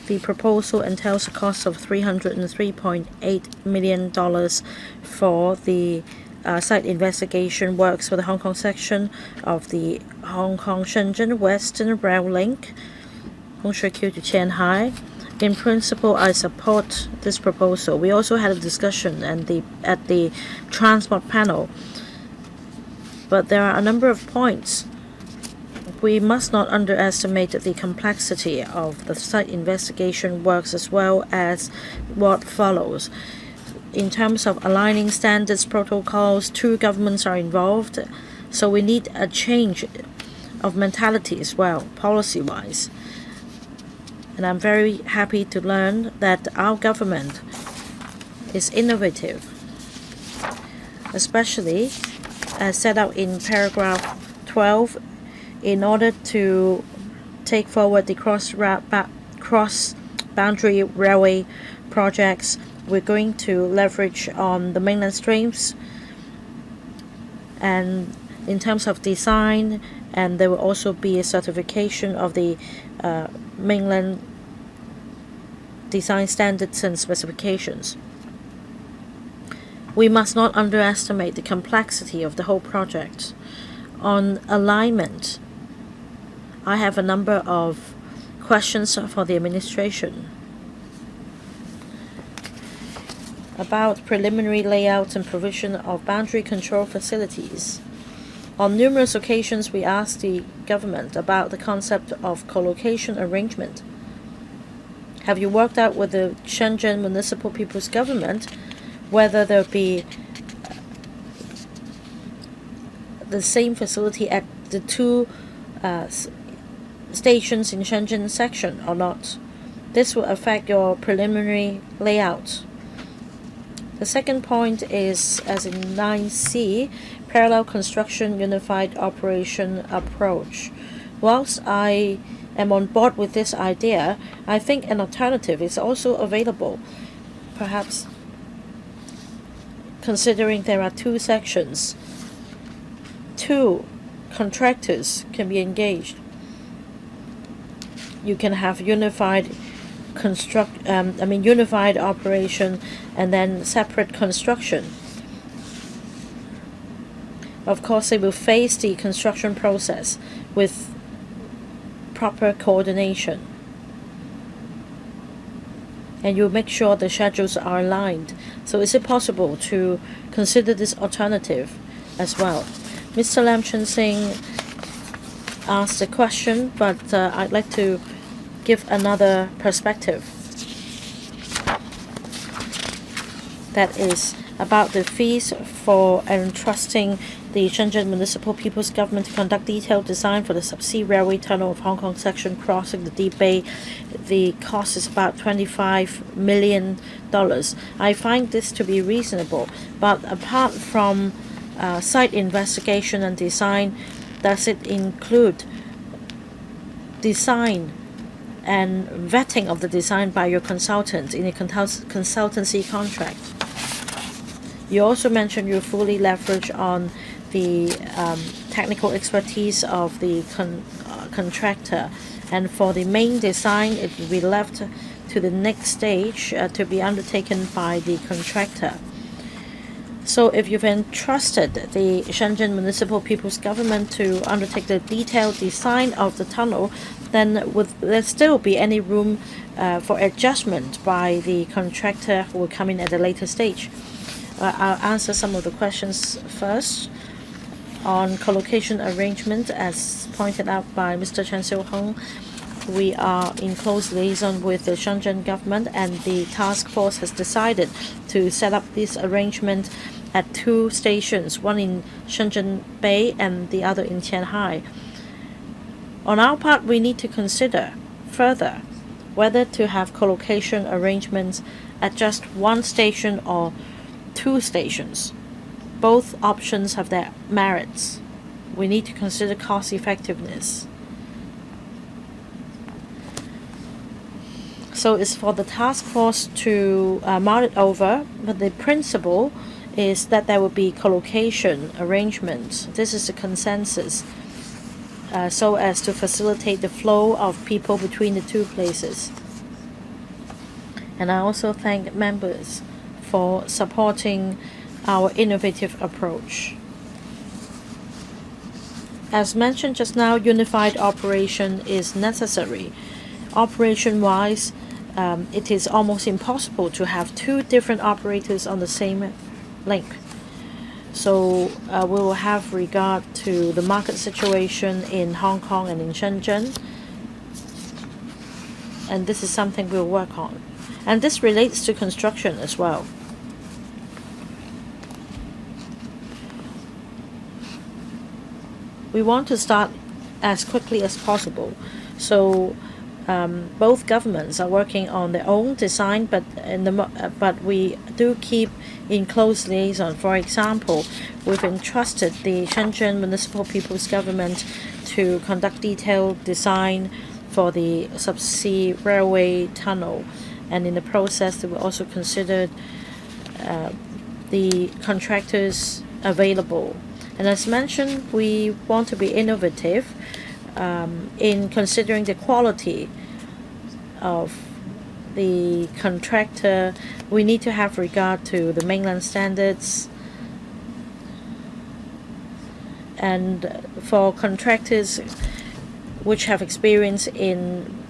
The proposal entails a cost of $303.8 million for the site investigation works for the Hong Kong section of the Hong Kong-Shenzhen Western Rail Link, Hongshui-Q to Qianhai. In principle, I support this proposal. We also had a discussion at the transport panel, but there are a number of points. We must not underestimate the complexity of the site investigation works as well as what follows. In terms of aligning standards, protocols, two governments are involved, so we need a change of mentality as well, policy-wise. And I'm very happy to learn that our government is innovative, especially as set out in paragraph 12, in order to take forward the cross-boundary railway projects. We're going to leverage on the mainland streams, and in terms of design, and there will also be a certification of the mainland design standards and specifications. We must not underestimate the complexity of the whole project. On alignment, I have a number of questions for the administration about preliminary layout and provision of boundary control facilities. On numerous occasions, we asked the government about the concept of co-location arrangement. Have you worked out with the Shenzhen Municipal People's Government whether there be the same facility at the two stations in Shenzhen section or not? This will affect your preliminary layout. The second point is, as in 9C, parallel construction unified operation approach. Whilst I am on board with this idea, I think an alternative is also available. Perhaps considering there are two sections, two contractors can be engaged. You can have unified operation and then separate construction. Of course, they will face the construction process with proper coordination, and you make sure the schedules are aligned. So is it possible to consider this alternative as well? Mr. Lam Chun Sing asked a question, but I'd like to give another perspective. That is about the fees for entrusting the Shenzhen Municipal People's Government to conduct detailed design for the subsea railway tunnel of Hong Kong section crossing the Deep Bay. The cost is about $25 million. I find this to be reasonable, but apart from site investigation and design, does it include design and vetting of the design by your consultant in a consultancy contract? You also mentioned you fully leverage on the technical expertise of the contractor, and for the main design it will be left to the next stage to be undertaken by the contractor. So if you've entrusted the Shenzhen Municipal People's Government to undertake the detailed design of the tunnel, then would there still be any room for adjustment by the contractor who will come in at a later stage? I'll answer some of the questions first. On co-location arrangement, as pointed out by Mr. Chen Xiu-hung, we are in close liaison with the Shenzhen government, and the task force has decided to set up this arrangement at two stations, one in Shenzhen Bay and the other in Qianhai. On our part, we need to consider further whether to have co-location arrangements at just one station or two stations. Both options have their merits. We need to consider cost effectiveness. So it's for the task force to mull it over, but the principle is that there will be co-location arrangements. This is the consensus, so as to facilitate the flow of people between the two places. And I also thank members for supporting our innovative approach. As mentioned just now, unified operation is necessary. Operation-wise, it is almost impossible to have two different operators on the same link. So we will have regard to the market situation in Hong Kong and in Shenzhen. And this is something we'll work on. And this relates to construction as well. We want to start as quickly as possible. So both governments are working on their own design, but we do keep in close liaison. For example, we've entrusted the Shenzhen Municipal People's Government to conduct detailed design for the subsea railway tunnel, and in the process they will also consider the contractors available. And as mentioned, we want to be innovative in considering the quality of the contractor. We need to have regard to the mainland standards, and for contractors which have experience in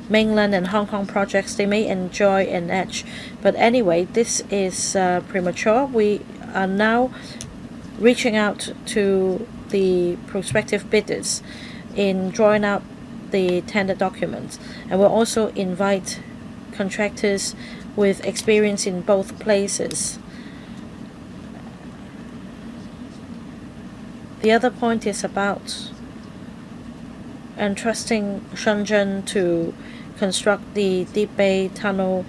mainland and Hong Kong projects, they may enjoy an edge. But anyway, this is premature. We are now reaching out to the prospective bidders in drawing out the tender documents, and we'll also invite contractors with experience in both places. The other point is about entrusting Shenzhen to construct the Deep Bay Tunnel.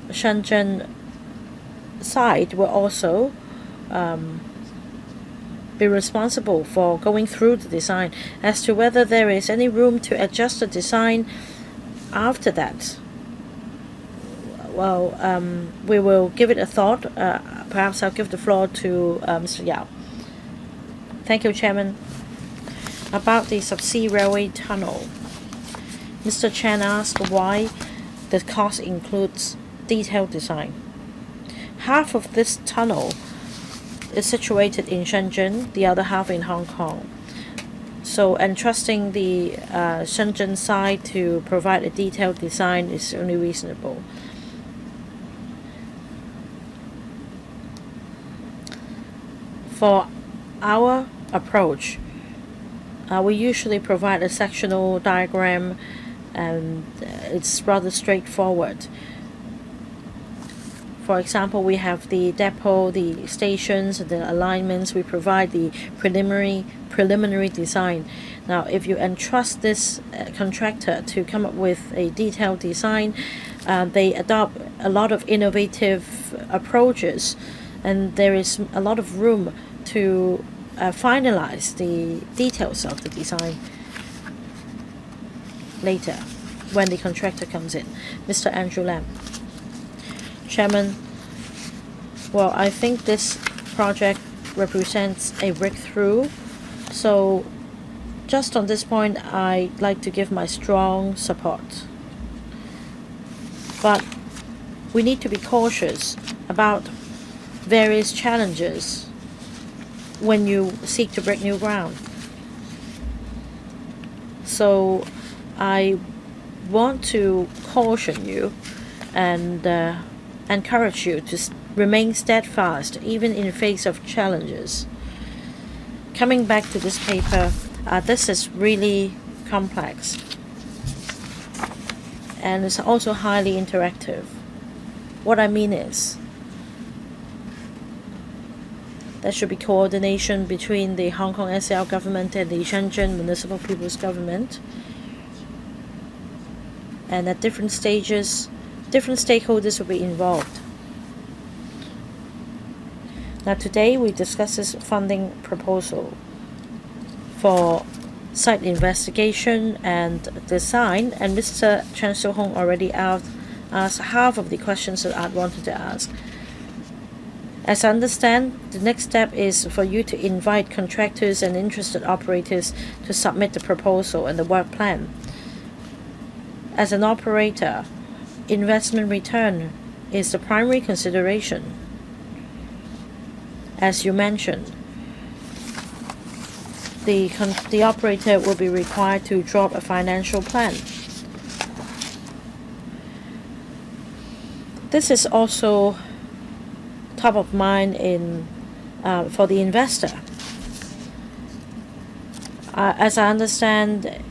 Shenzhen side will also be responsible for going through the design. As to whether there is any room to adjust the design after that, well, we will give it a thought. Perhaps I'll give the floor to Mr. Yao. Thank you, Chairman. About the subsea railway tunnel, Mr. Chen asked why the cost includes detailed design. Half of this tunnel is situated in Shenzhen, the other half in Hong Kong. So entrusting the Shenzhen side to provide a detailed design is only reasonable. For our approach, we usually provide a sectional diagram, and it's rather straightforward. For example, we have the depot, the stations, the alignments. We provide the preliminary design. Now, if you entrust this contractor to come up with a detailed design, they adopt a lot of innovative approaches, and there is a lot of room to finalize the details of the design later when the contractor comes in. Mr. Andrew Lam. Chairman, well, I think this project represents a breakthrough. So just on this point, I'd like to give my strong support. But we need to be cautious about various challenges when you seek to break new ground. So I want to caution you and encourage you to remain steadfast even in face of challenges. Coming back to this paper, this is really complex and it's also highly interactive. What I mean is there should be coordination between the Hong Kong SAR government and the Shenzhen Municipal People's Government, and at different stages different stakeholders will be involved. Now today we discuss this funding proposal for site investigation and design, and Mr. Chen So-hong already asked half of the questions that I wanted to ask. As I understand, the next step is for you to invite contractors and interested operators to submit the proposal and the work plan. As an operator, investment return is the primary consideration. As you mentioned, the operator will be required to draw up a financial plan. This is also top of mind for the investor. As I understand,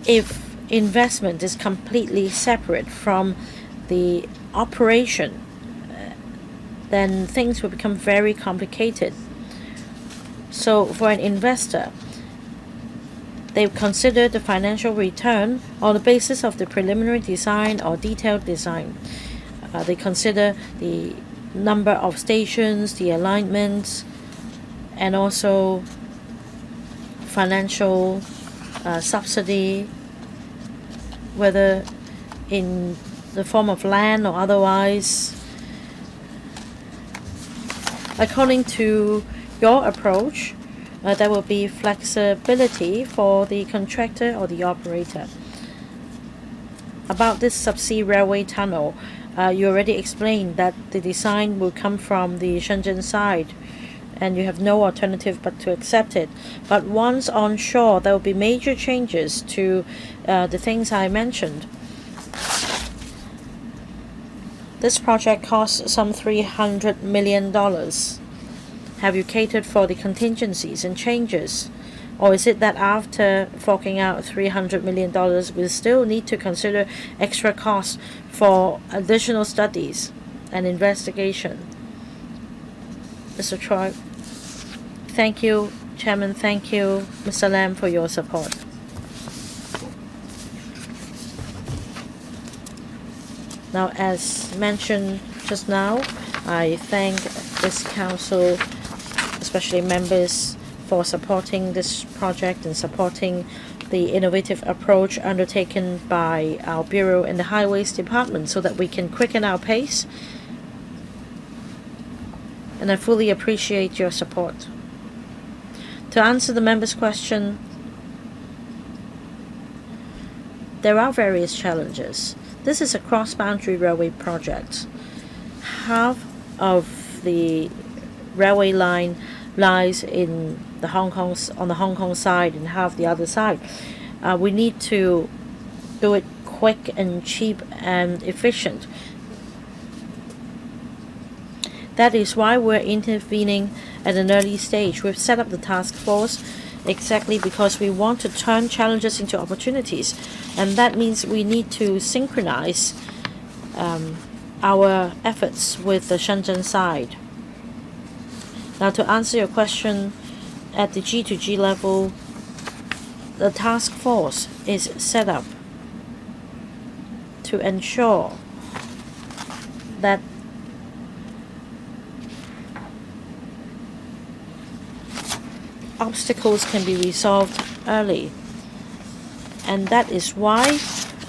if investment is completely separate from the operation, then things will become very complicated. So for an investor, they consider the financial return on the basis of the preliminary design or detailed design. They consider the number of stations, the alignments, and also financial subsidy, whether in the form of land or otherwise. According to your approach, there will be flexibility for the contractor or the operator. About this subsea railway tunnel, you already explained that the design will come from the Shenzhen side, and you have no alternative but to accept it. But once on shore, there will be major changes to the things I mentioned. This project costs some $300 million. Have you catered for the contingencies and changes? Or is it that after forking out $300 million, we still need to consider extra costs for additional studies and investigation? Mr. Choi. Thank you, Chairman. Thank you, Mr. Lam, for your support. Now, as mentioned just now, I thank this Council, especially members, for supporting this project and supporting the innovative approach undertaken by our Bureau and the Highways Department so that we can quicken our pace. And I fully appreciate your support. To answer the member's question, there are various challenges. This is a cross-boundary railway project. Half of the railway line lies in the on the Hong Kong side and half the other side. We need to do it quick and cheap and efficient. That is why we're intervening at an early stage. We've set up the task force exactly because we want to turn challenges into opportunities, and that means we need to synchronize our efforts with the Shenzhen side. Now, to answer your question, at the G2G level, the task force is set up to ensure that obstacles can be resolved early. And that is why,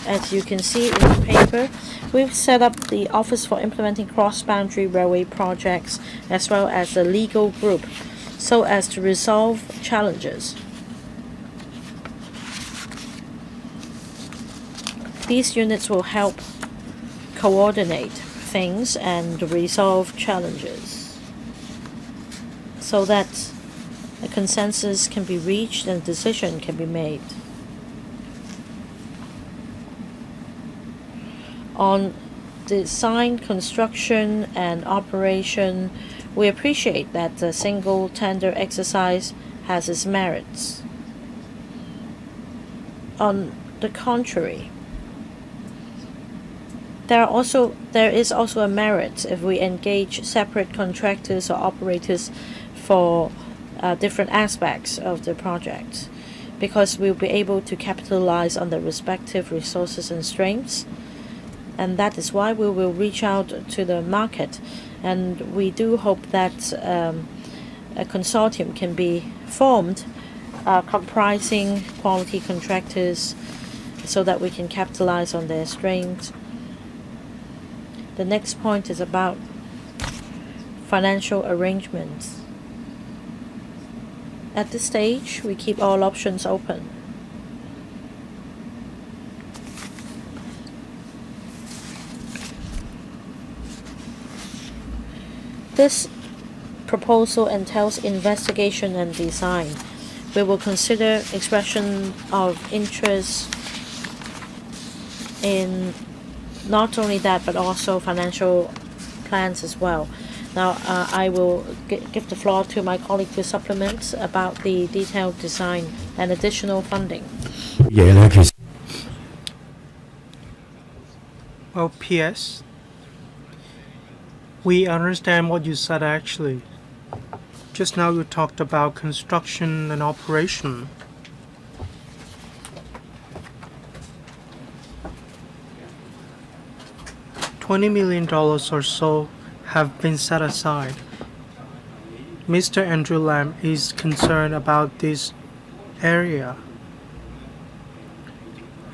as you can see in the paper, we've set up the Office for Implementing Cross-Boundary Railway Projects as well as the legal group so as to resolve challenges. These units will help coordinate things and resolve challenges so that a consensus can be reached and a decision can be made. On design, construction, and operation, we appreciate that the single tender exercise has its merits. On the contrary, there is also a merit if we engage separate contractors or operators for different aspects of the project, because we'll be able to capitalize on their respective resources and strengths. And that is why we will reach out to the market, and we do hope that a consortium can be formed comprising quality contractors so that we can capitalize on their strengths. The next point is about financial arrangements. At this stage, we keep all options open. This proposal entails investigation and design. We will consider expression of interest in not only that but also financial plans as well. Now I will give the floor to my colleague to supplement about the detailed design and additional funding. Well, P.S. We understand what you said actually. Just now you talked about construction and operation. $20 million or so have been set aside. Mr. Andrew Lam is concerned about this area.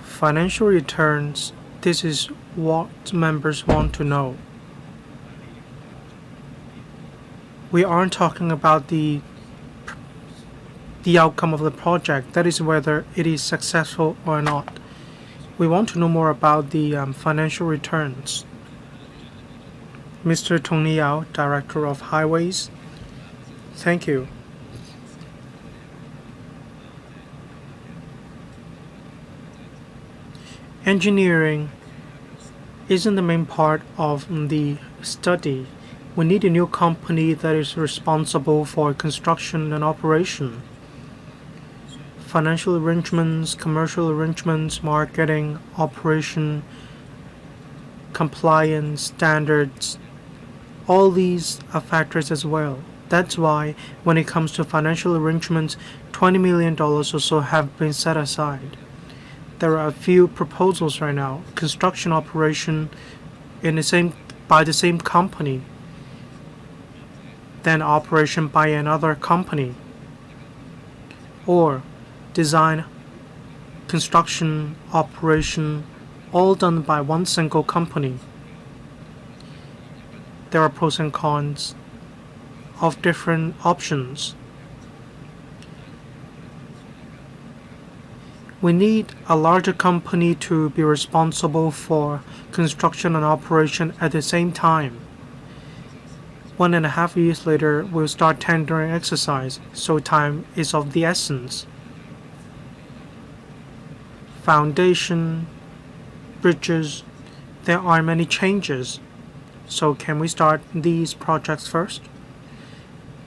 Financial returns, this is what members want to know. We aren't talking about the outcome of the project, that is whether it is successful or not. We want to know more about the financial returns. Mr. Tong Liao, Director of Highways. Thank you. Engineering isn't the main part of the study. We need a new company that is responsible for construction and operation. Financial arrangements, commercial arrangements, marketing, operation, compliance, standards, all these are factors as well. That's why when it comes to financial arrangements, $20 million or so have been set aside. There are a few proposals right now. Construction operation by the same company, then operation by another company, or design, construction, operation, all done by one single company. There are pros and cons of different options. We need a larger company to be responsible for construction and operation at the same time. 1.5 years later, we'll start tendering exercise, so time is of the essence. Foundation, bridges, there are many changes. So can we start these projects first?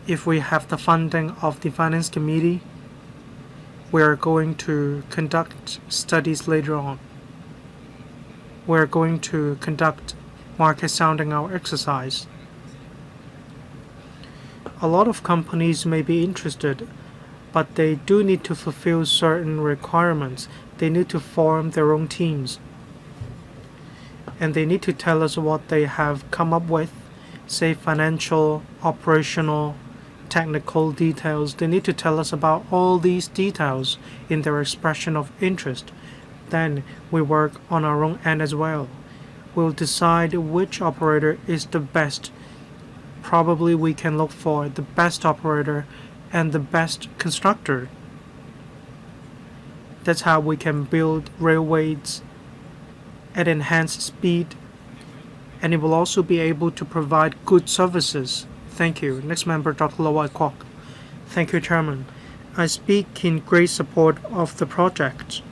If we have the funding of the Finance Committee, we are going to conduct studies later on. We are going to conduct market sounding out exercise. A lot of companies may be interested, but they do need to fulfill certain requirements. They need to form their own teams. And they need to tell us what they have come up with, say financial, operational, technical details. They need to tell us about all these details in their expression of interest. Then we work on our own end as well. We'll decide which operator is the best. Probably we can look for the best operator and the best constructor. That's how we can build railways at enhanced speed, and it will also be able to provide good services. Thank you. Next member, Dr. Lowai Kwok. Thank you, Chairman. I speak in great support of the project.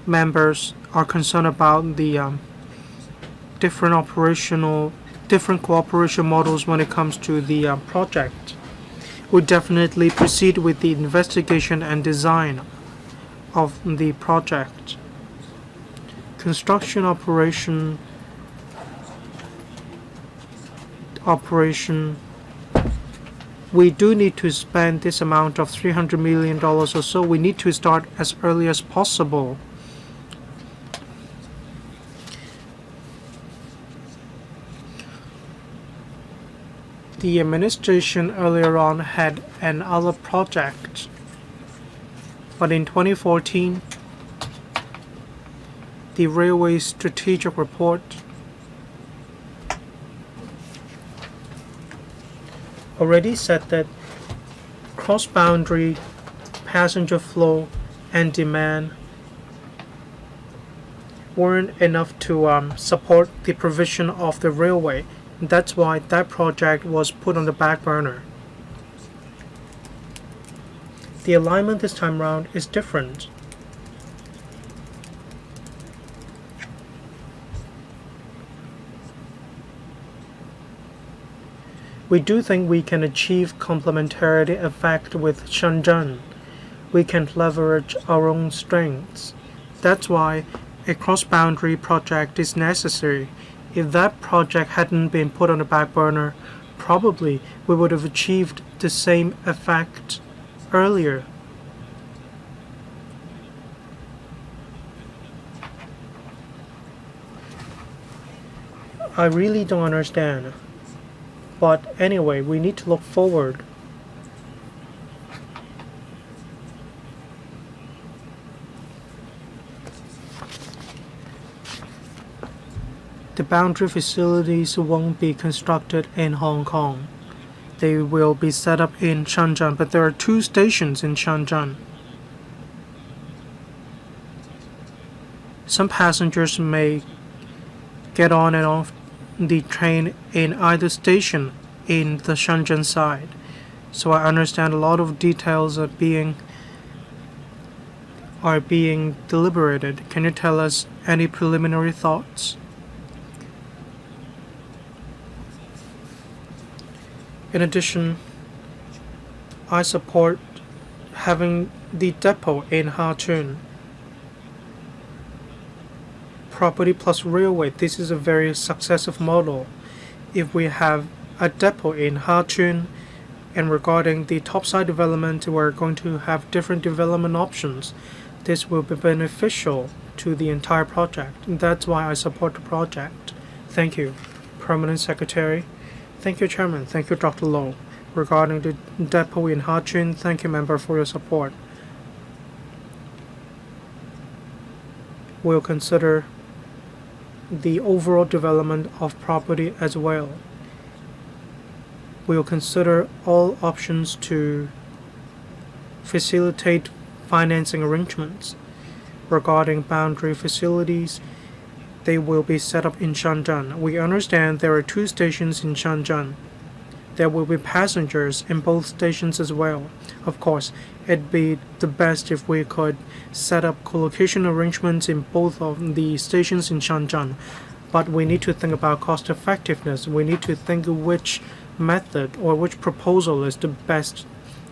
Members are concerned about the different cooperation models when it comes to the project. We'll definitely proceed with the investigation and design of the project. Construction operation, we do need to spend this amount of $300 million or so. We need to start as early as possible. The administration earlier on had another project, but in 2014, the Railway Strategic Report already said that cross-boundary passenger flow and demand weren't enough to support the provision of the railway. That's why that project was put on the back burner. The alignment this time round is different. We do think we can achieve complementarity effect with Shenzhen. We can leverage our own strengths. That's why a cross-boundary project is necessary. If that project hadn't been put on the back burner, probably we would have achieved the same effect earlier. I really don't understand. But anyway, we need to look forward. The boundary facilities won't be constructed in Hong Kong. They will be set up in Shenzhen, but there are 2 stations in Shenzhen. Some passengers may get on and off the train in either station in the Shenzhen side. So I understand a lot of details are being deliberated. Can you tell us any preliminary thoughts? In addition, I support having the depot in Kowloon. Property plus railway, this is a very successful model. If we have a depot in Kowloon, and regarding the topside development, we're going to have different development options. This will be beneficial to the entire project. That's why I support the project. Thank you, Permanent Secretary. Thank you, Chairman. Thank you, Dr. Low. Regarding the depot in Kowloon, thank you, member, for your support. We'll consider the overall development of property as well. We will consider all options to facilitate financing arrangements. Regarding boundary facilities, they will be set up in Shenzhen. We understand there are 2 stations in Shenzhen. There will be passengers in both stations as well. Of course, it'd be the best if we could set up co-location arrangements in both of the stations in Shenzhen. But we need to think about cost effectiveness. We need to think which method or which proposal is the best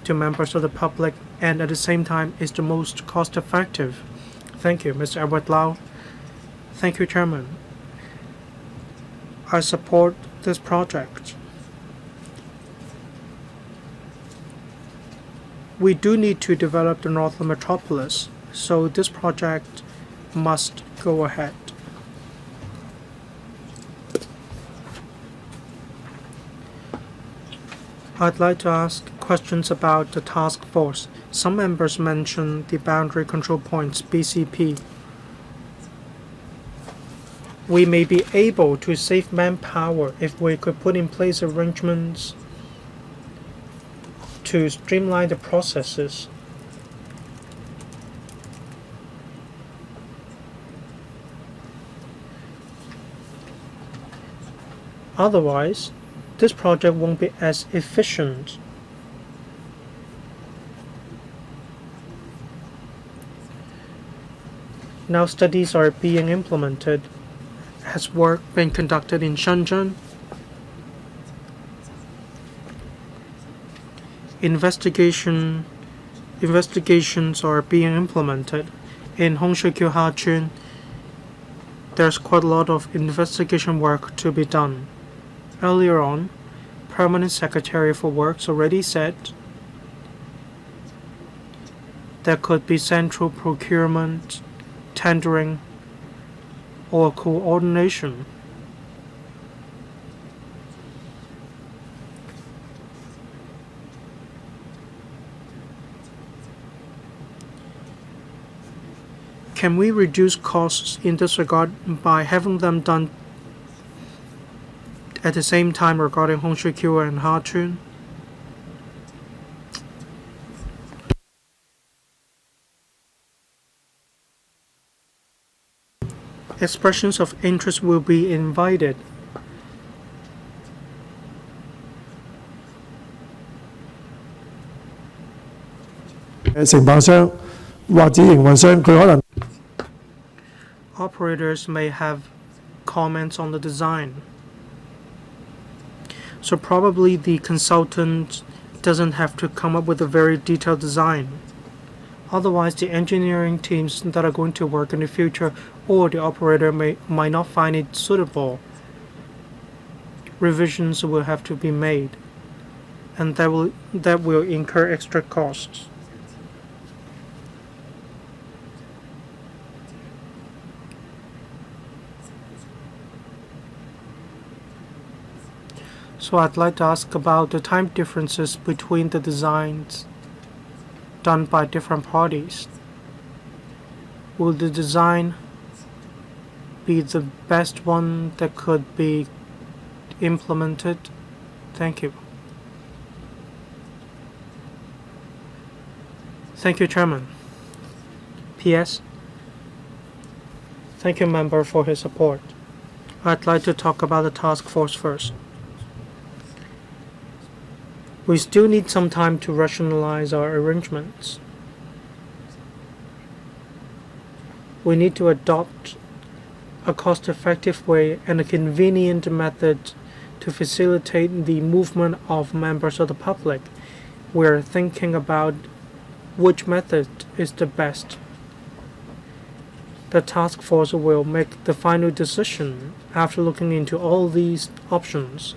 to members of the public and at the same time is the most cost effective. Thank you, Mr. Edward Lau. Thank you, Chairman. I support this project. We do need to develop the Northern Metropolis, so this project must go ahead. I'd like to ask questions about the task force. Some members mentioned the boundary control points, BCP. We may be able to save manpower if we could put in place arrangements to streamline the processes. Otherwise, this project won't be as efficient. Now studies are being implemented. Has work been conducted in Shenzhen? Investigations are being implemented. In Hongshui Kowloon, there's quite a lot of investigation work to be done. Earlier on, Permanent Secretary for Works already said there could be central procurement, tendering, or coordination. Can we reduce costs in this regard by having them done at the same time regarding Hongshui and Kowloon? Expressions of interest will be invited. Operators may have comments on the design. So probably the consultant doesn't have to come up with a very detailed design. Otherwise, the engineering teams that are going to work in the future or the operator might not find it suitable. Revisions will have to be made, and that will incur extra costs. So I'd like to ask about the time differences between the designs done by different parties. Will the design be the best one that could be implemented? Thank you. Thank you, Chairman. P.S. Thank you, member, for his support. I'd like to talk about the task force first. We still need some time to rationalize our arrangements. We need to adopt a cost-effective way and a convenient method to facilitate the movement of members of the public. We're thinking about which method is the best. The task force will make the final decision after looking into all these options.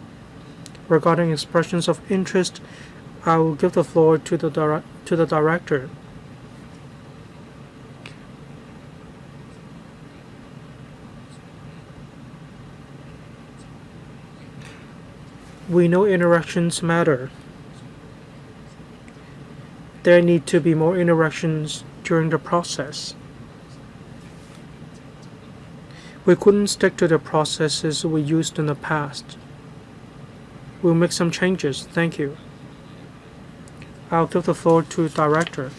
Regarding expressions of interest, I will give the floor to the director. We know interactions matter. There need to be more interactions during the process. We couldn't stick to the processes we used in the past. We'll make some changes. Thank you. I'll give the floor to Director.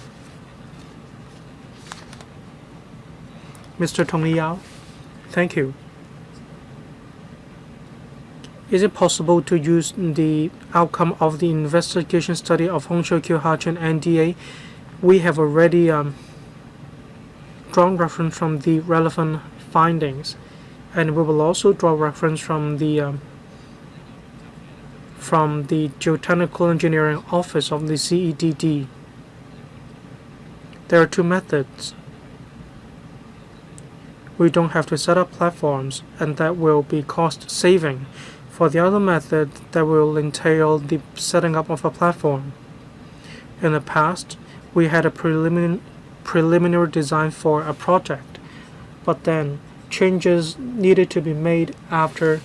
Mr. Tong Yao. Thank you. Is it possible to use the outcome of the investigation study of Hongshui Kyohachan NDA? We have already drawn reference from the relevant findings, and we will also draw reference from the Geotechnical Engineering Office of the CEDD. There are two methods. We don't have to set up platforms, and that will be cost saving. For the other method, that will entail the setting up of a platform. In the past, we had a preliminary design for a project, but then changes needed to be made after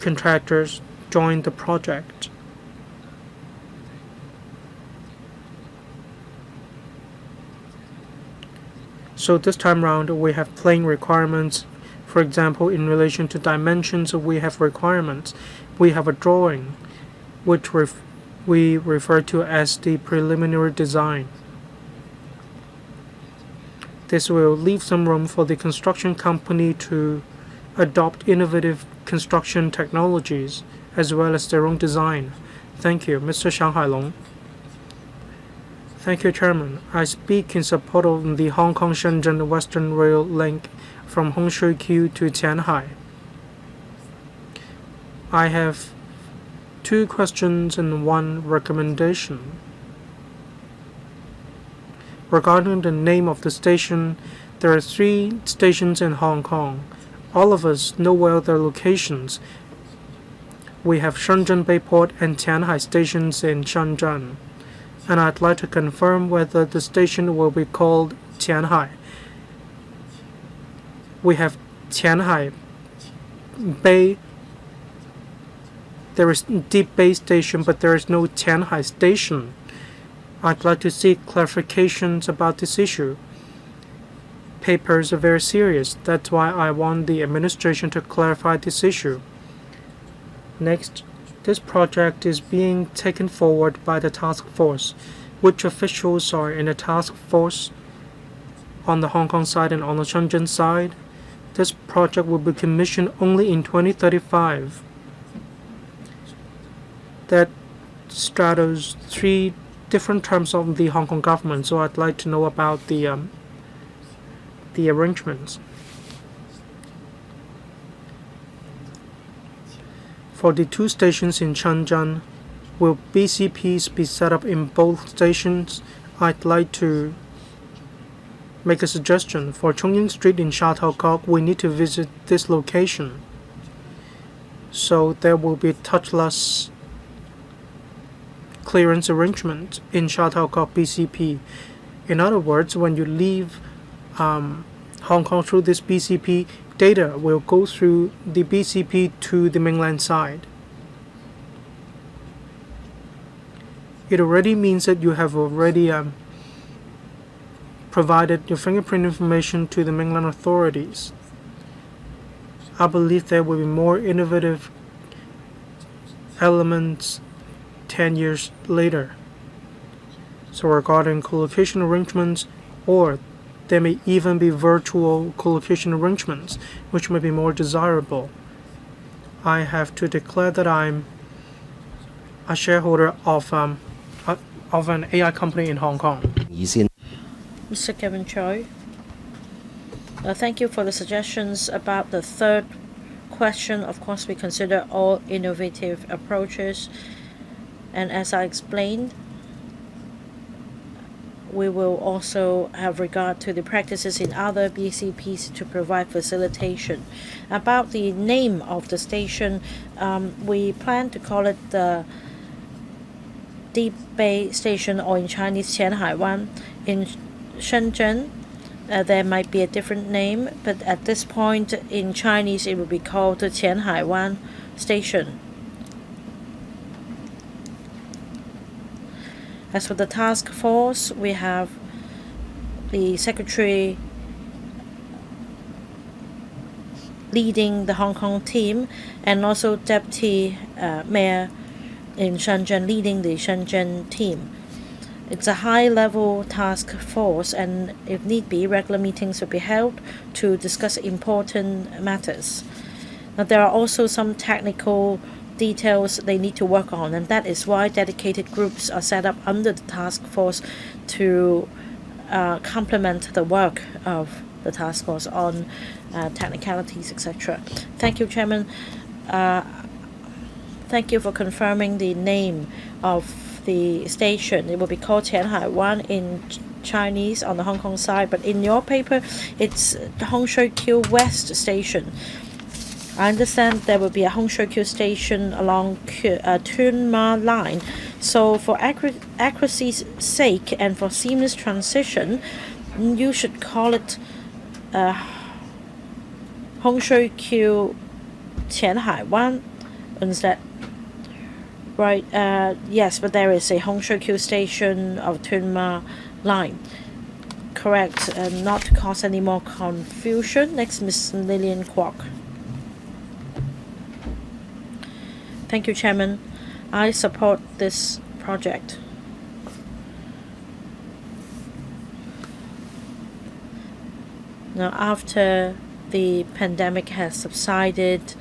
contractors joined the project. So this time round, we have plain requirements. For example, in relation to dimensions, we have requirements. We have a drawing, which we refer to as the preliminary design. This will leave some room for the construction company to adopt innovative construction technologies as well as their own design. Thank you. Mr. Shanghai Long. Thank you, Chairman. I speak in support of the Hong Kong-Shenzhen Western Rail Link from Hongshui Q to Qianhai. I have two questions and one recommendation. Regarding the name of the station, there are 3 stations in Hong Kong. All of us know well their locations. We have Shenzhen Bayport and Qianhai stations in Shenzhen, and I'd like to confirm whether the station will be called Qianhai. We have Qianhai Bay. There is Deep Bay Station, but there is no Qianhai Station. I'd like to seek clarifications about this issue. Papers are very serious. That's why I want the administration to clarify this issue. Next, this project is being taken forward by the task force. Which officials are in the task force on the Hong Kong side and on the Shenzhen side? This project will be commissioned only in 2035. That straddles 3 different terms of the Hong Kong government, so I'd like to know about the arrangements. For the 2 stations in Shenzhen, will BCPs be set up in both stations? I'd like to make a suggestion. For Chongying Street in Sha Tao Kok, we need to visit this location. So there will be touchless clearance arrangement in Sha Tao Kok BCP. In other words, when you leave Hong Kong through this BCP, data will go through the BCP to the mainland side. It already means that you have already provided your fingerprint information to the mainland authorities. I believe there will be more innovative elements 10 years later. So regarding co-location arrangements, or there may even be virtual co-location arrangements, which may be more desirable. I have to declare that I'm a shareholder of an AI company in Hong Kong. Mr. Kevin Choi, thank you for the suggestions about the 3rd question. Of course, we consider all innovative approaches, and as I explained, we will also have regard to the practices in other BCPs to provide facilitation. About the name of the station, we plan to call it the Deep Bay Station, or in Chinese Qianhai Wan. In Shenzhen, there might be a different name, but at this point in Chinese it will be called the Qianhai Wan Station. As for the task force, we have the secretary leading the Hong Kong team, and also deputy mayor in Shenzhen leading the Shenzhen team. It's a high-level task force, and if need be, regular meetings will be held to discuss important matters. Now, there are also some technical details they need to work on, and that is why dedicated groups are set up under the task force to complement the work of the task force on technicalities, etc. Thank you, Chairman. Thank you for confirming the name of the station. It will be called Qianhai Wan in Chinese on the Hong Kong side, but in your paper it's Hong Shui Q West Station. I understand there will be a Hong Shui Q station along Tsuen line. So for accuracy's sake and for seamless transition, you should call it Hong Shui Q Qianhai Wan instead. Right, yes, but there is a Hong Shui Q station of Tsuen line. Correct, not to cause any more confusion. Next, Ms. Lillian Kwok. Thank you, Chairman. I support this project. Now, after the pandemic has subsided,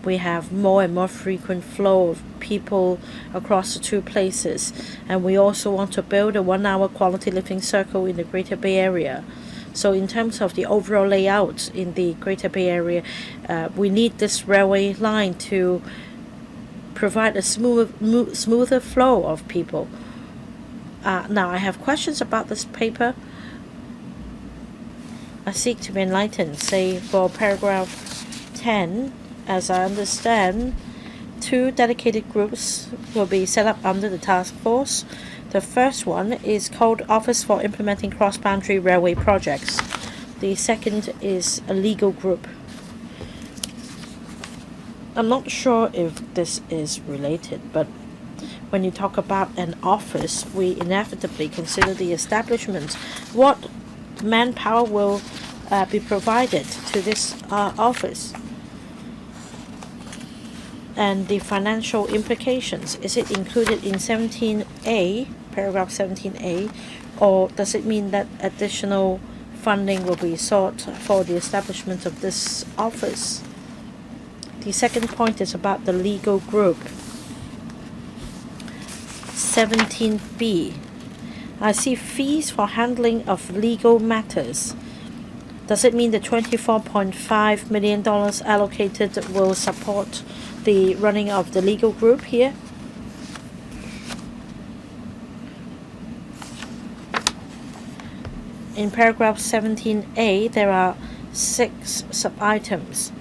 we have more and more frequent flow of people across the 2 places, and we also want to build a 1-hour quality living circle in the Greater Bay Area. So in terms of the overall layout in the Greater Bay Area, we need this railway line to provide a smoother flow of people. Now, I have questions about this paper. I seek to be enlightened. Say for paragraph 10, as I understand, 2 dedicated groups will be set up under the task force. The first one is called Office for Implementing Cross-Boundary Railway Projects. The second is a legal group. I'm not sure if this is related, but when you talk about an office, we inevitably consider the establishment. What manpower will be provided to this office? And the financial implications, is it included in 17A, paragraph 17A, or does it mean that additional funding will be sought for the establishment of this office. The second point is about the legal group. 17B. I see fees for handling of legal matters. Does it mean the $24.5 million allocated will support the running of the legal group here? In paragraph 17A, there are 6 sub-items.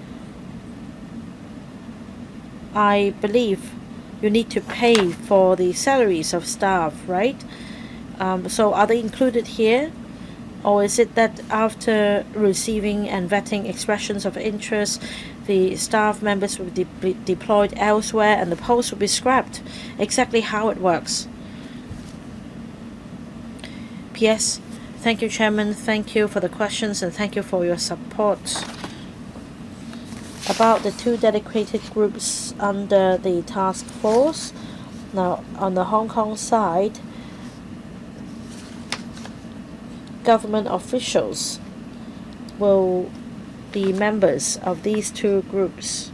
I believe you need to pay for the salaries of staff, right? So are they included here? Or is it that after receiving and vetting expressions of interest, the staff members will be deployed elsewhere and the post will be scrapped? Exactly how it works. P.S. Thank you, Chairman. Thank you for the questions and thank you for your support. About the 2 dedicated groups under the task force. Now, on the Hong Kong side, government officials will be members of these 2 groups.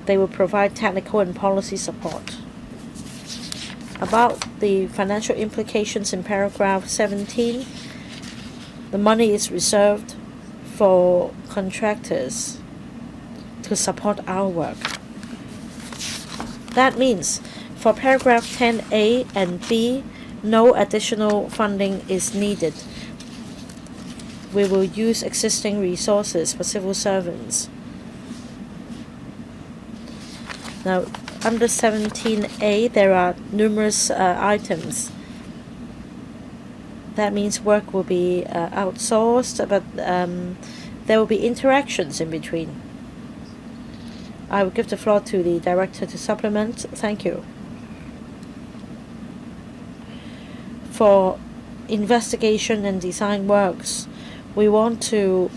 They will provide technical and policy support. About the financial implications in paragraph 17, the money is reserved for contractors to support our work. That means for paragraph 10A and B, no additional funding is needed. We will use existing resources for civil servants. Now, under 17A, there are numerous items. That means work will be outsourced, but there will be interactions in between. I will give the floor to the director to supplement. Thank you. For investigation and design works, we want to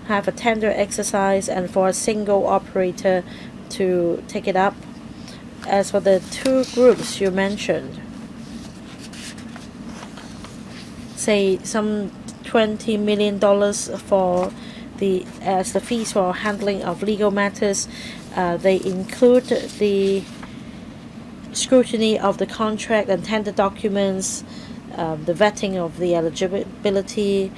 have a tender exercise and for a single operator to take it up. As for the 2 groups you mentioned, say some $20 million for as the fees for handling of legal matters. They include the scrutiny of the contract and tender documents, the vetting of the eligibility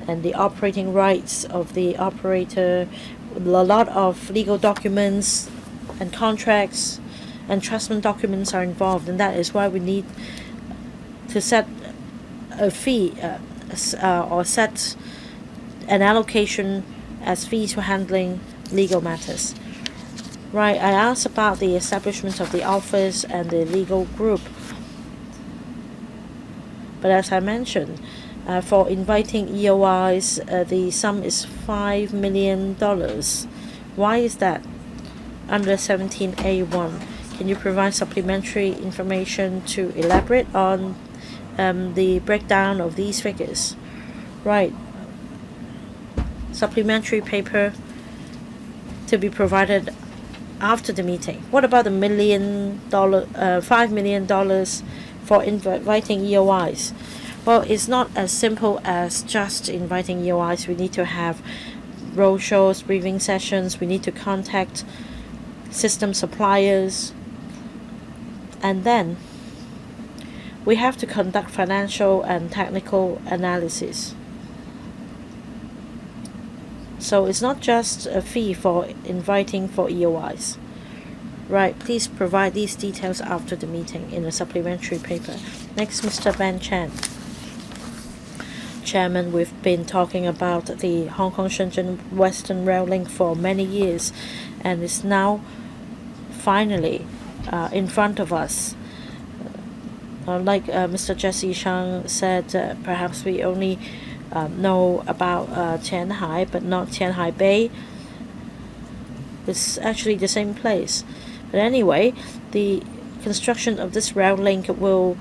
and the operating rights of the operator. A lot of legal documents and contracts and trustment documents are involved, and that is why we need to set a fee or set an allocation as fees for handling legal matters. Right, I asked about the establishment of the office and the legal group. But as I mentioned, for inviting EOIs, the sum is $5 million. Why is that? Under 17A1, can you provide supplementary information to elaborate on the breakdown of these figures? Right. Supplementary paper to be provided after the meeting. What about the $5 million for inviting EOIs? Well, it's not as simple as just inviting EOIs. We need to have roadshows, briefing sessions. We need to contact system suppliers. And then we have to conduct financial and technical analysis. So it's not just a fee for inviting for EOIs. Right, please provide these details after the meeting in a supplementary paper. Next, Mr. Ben Chan. Chairman, we've been talking about the Hong Kong-Shenzhen Western Rail Link for many years, and it's now finally in front of us. Like Mr. Jesse Shang said, perhaps we only know about Qianhai, but not Qianhai Bay. It's actually the same place. But anyway, the construction of this rail link will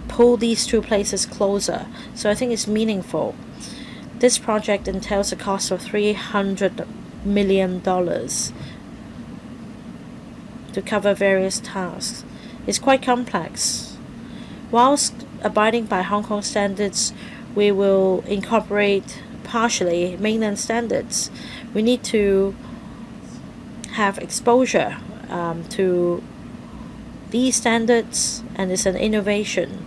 pull these 2 places closer. So I think it's meaningful. This project entails a cost of $300 million to cover various tasks. It's quite complex. Whilst abiding by Hong Kong standards, we will incorporate partially mainland standards. We need to have exposure to these standards, and it's an innovation.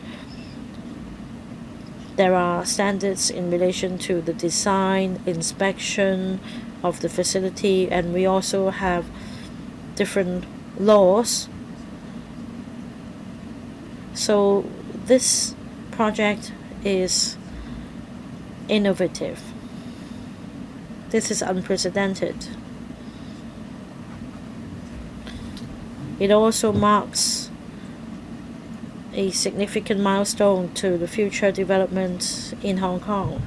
There are standards in relation to the design, inspection of the facility, and we also have different laws. So this project is innovative. This is unprecedented. It also marks a significant milestone to the future development in Hong Kong.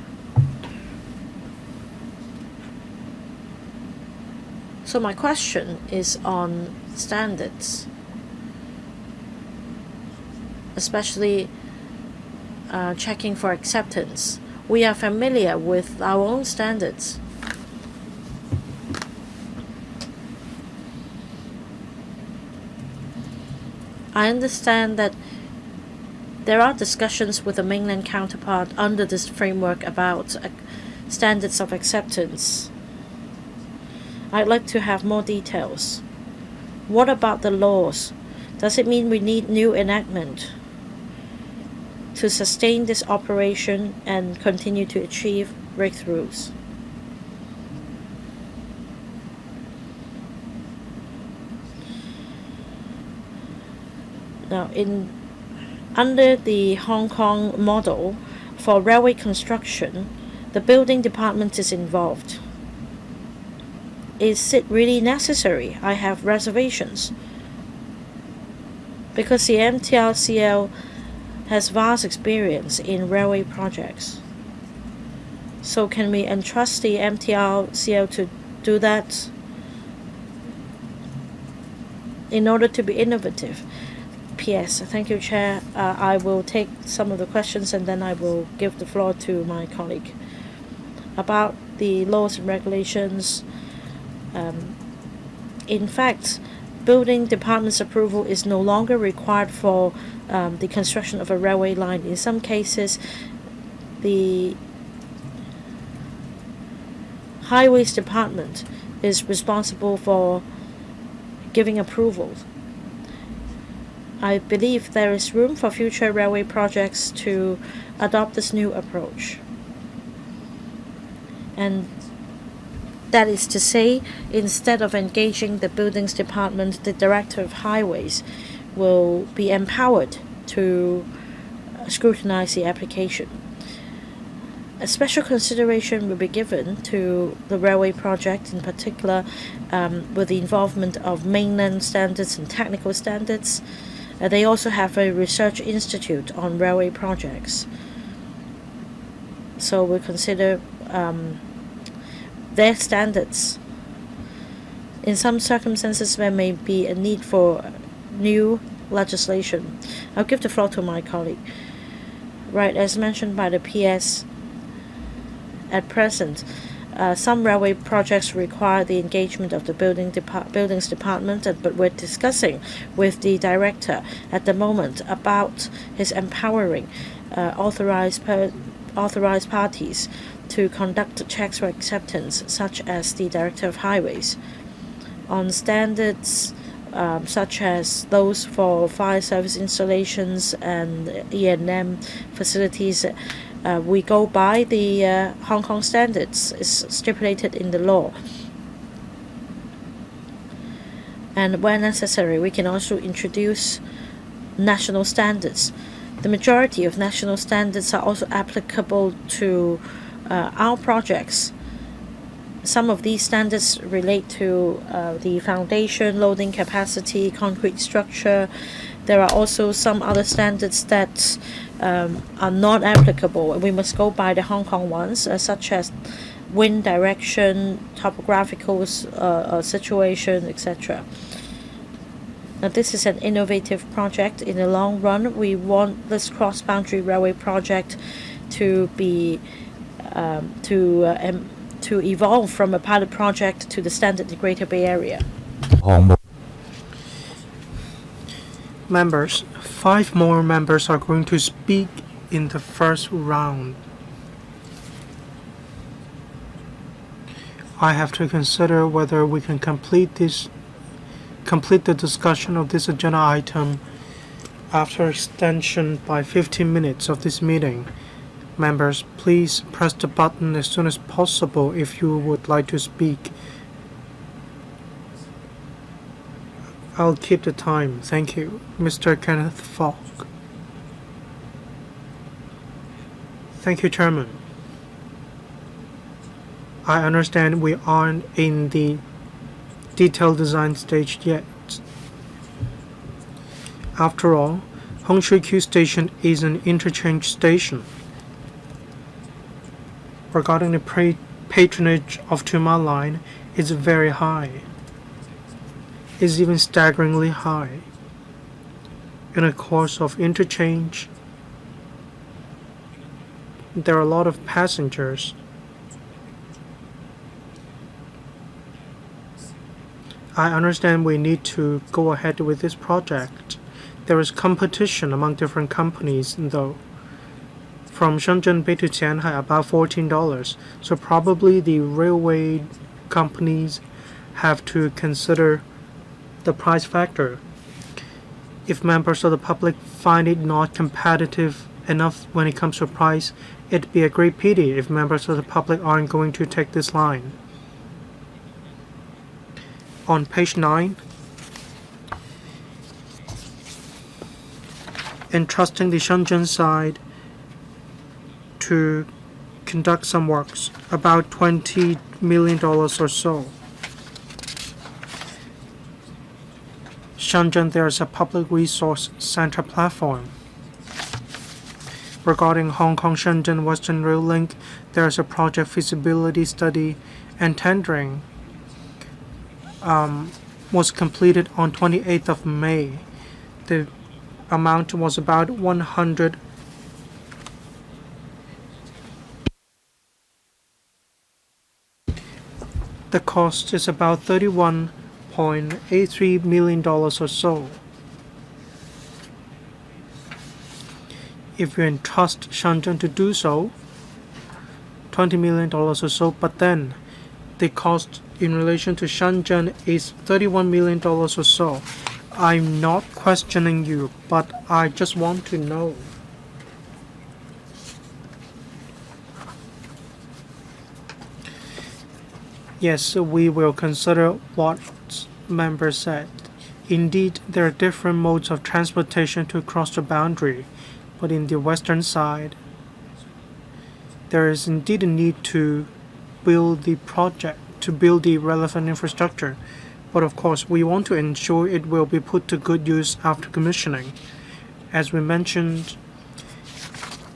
So my question is on standards, especially checking for acceptance. We are familiar with our own standards. I understand that there are discussions with the mainland counterpart under this framework about standards of acceptance. I'd like to have more details. What about the laws? Does it mean we need new enactment to sustain this operation and continue to achieve breakthroughs? Now, under the Hong Kong model, for railway construction, the building department is involved. Is it really necessary? I have reservations. Because the MTRCL has vast experience in railway projects. So can we entrust the MTRCL to do that in order to be innovative? P.S. Thank you, Chair. I will take some of the questions and then I will give the floor to my colleague. About the laws and regulations, in fact, building department's approval is no longer required for the construction of a railway line. In some cases, the highways department is responsible for giving approvals. I believe there is room for future railway projects to adopt this new approach. And that is to say, instead of engaging the buildings department, the director of highways will be empowered to scrutinize the application. A special consideration will be given to the railway project, in particular with the involvement of mainland standards and technical standards. They also have a research institute on railway projects. So we'll consider their standards. In some circumstances, there may be a need for new legislation. I'll give the floor to my colleague. Right, as mentioned by the PS, at present, some railway projects require the engagement of the buildings department, but we're discussing with the director at the moment about his empowering authorized parties to conduct checks for acceptance, such as the director of highways. On standards such as those for fire service installations and E&M facilities, we go by the Hong Kong standards. It's stipulated in the law. And where necessary, we can also introduce national standards. The majority of national standards are also applicable to our projects. Some of these standards relate to the foundation, loading capacity, concrete structure. There are also some other standards that are not applicable. We must go by the Hong Kong ones, such as wind direction, topographical situation, etc. Now, this is an innovative project. In the long run, we want this cross-boundary railway project to be to evolve from a pilot project to the standard in the Greater Bay Area. Members, 5 more members are going to speak in the first round. I have to consider whether we can complete the discussion of this agenda item after extension by 15 minutes of this meeting. Members, please press the button as soon as possible if you would like to speak. I'll keep the time. Thank you. Mr. Kenneth Falk. Thank you, Chairman. I understand we aren't in the detailed design stage yet. After all, Hongshui Q Station is an interchange station. Regarding the patronage of Tuma Line, it's very high. It's even staggeringly high. In a course of interchange, there are a lot of passengers. I understand we need to go ahead with this project. There is competition among different companies, though. From Shenzhen Bay to Qianhai, about $14. So probably the railway companies have to consider the price factor. If members of the public find it not competitive enough when it comes to price, it'd be a great pity if members of the public aren't going to take this line. On page 9, entrusting the Shenzhen side to conduct some works, about $20 million or so. Shenzhen, there is a public resource center platform. Regarding Hong Kong-Shenzhen Western Rail Link, there is a project feasibility study, and tendering was completed on 28th of May. The amount was about 100. The cost is about $31.83 million or so. If you entrust Shenzhen to do so, $20 million or so, but then the cost in relation to Shenzhen is $31 million or so. I'm not questioning you, but I just want to know. Yes, we will consider what members said. Indeed, there are different modes of transportation to cross the boundary, but in the western side, there is indeed a need to build the relevant infrastructure. But of course, we want to ensure it will be put to good use after commissioning. As we mentioned,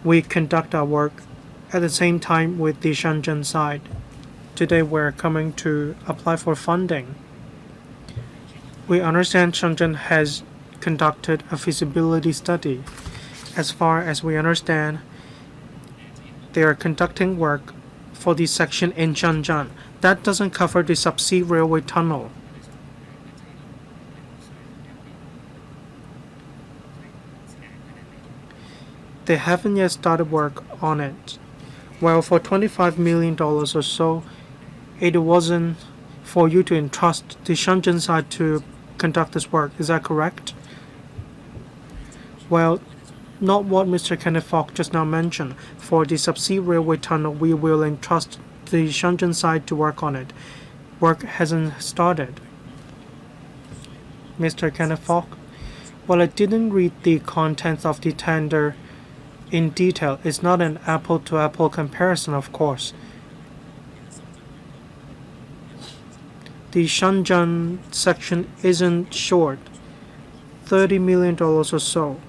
we conduct our work at the same time with the Shenzhen side. Today we're coming to apply for funding. We understand Shenzhen has conducted a feasibility study. As far as we understand, they are conducting work for the section in Shenzhen. That doesn't cover the subsea railway tunnel. They haven't yet started work on it. Well, for $25 million or so, it wasn't for you to entrust the Shenzhen side to conduct this work. Is that correct? Well, not what Mr. Kenneth Falk just now mentioned. For the subsea railway tunnel, we will entrust the Shenzhen side to work on it. Work hasn't started. Mr. Kenneth Falk? Well, I didn't read the contents of the tender in detail. It's not an apple-to-apple comparison, of course. The Shenzhen section isn't short, $30 million or so.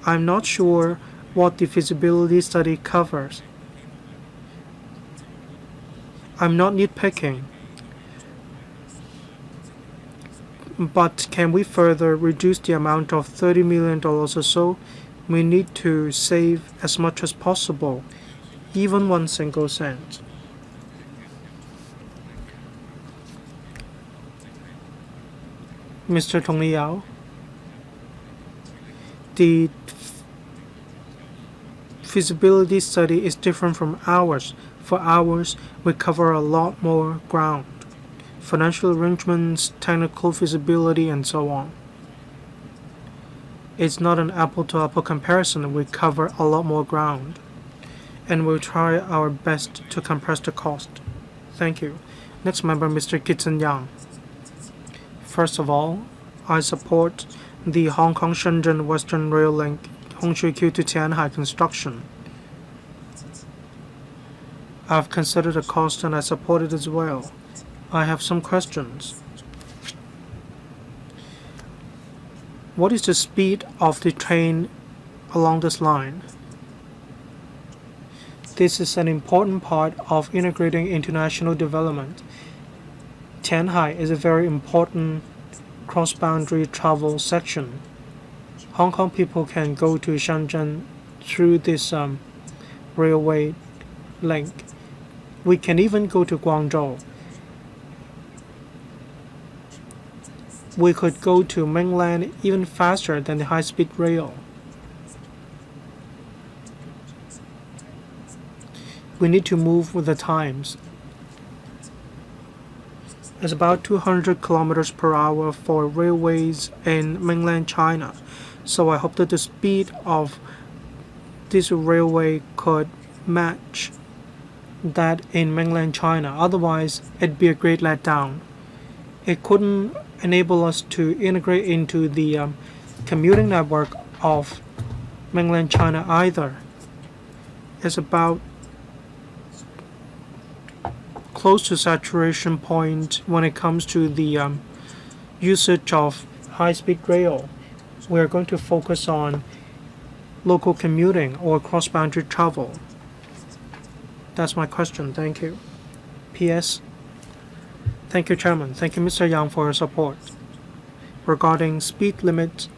I'm not sure what the feasibility study covers. I'm not nitpicking. But can we further reduce the amount of $30 million or so? We need to save as much as possible, even 1 single cent. Mr. Tong Liao, the feasibility study is different from ours. For ours, we cover a lot more ground. Financial arrangements, technical feasibility, and so on. It's not an apple-to-apple comparison. We cover a lot more ground, and we'll try our best to compress the cost. Thank you. Next member, Mr. Tsuen. First of all, I support the Hong Kong-Shenzhen Western Rail Link Hongshui-Q to Qianhai construction. I've considered the cost and I support it as well. I have some questions. What is the speed of the train along this line? This is an important part of integrating international development. Qianhai is a very important cross-boundary travel section. Hong Kong people can go to Shenzhen through this railway link. We can even go to Guangzhou. We could go to mainland even faster than the high-speed rail. We need to move with the times. It's about 200 kilometers per hour for railways in mainland China. So I hope that the speed of this railway could match that in mainland China. Otherwise, it'd be a great letdown. It couldn't enable us to integrate into the commuting network of mainland China either. It's about close to saturation point when it comes to the usage of high-speed rail. We are going to focus on local commuting or cross-boundary travel. That's my question. Thank you. P.S. Thank you, Chairman. Thank you, Mr. Yang, for your support. Regarding speed limit,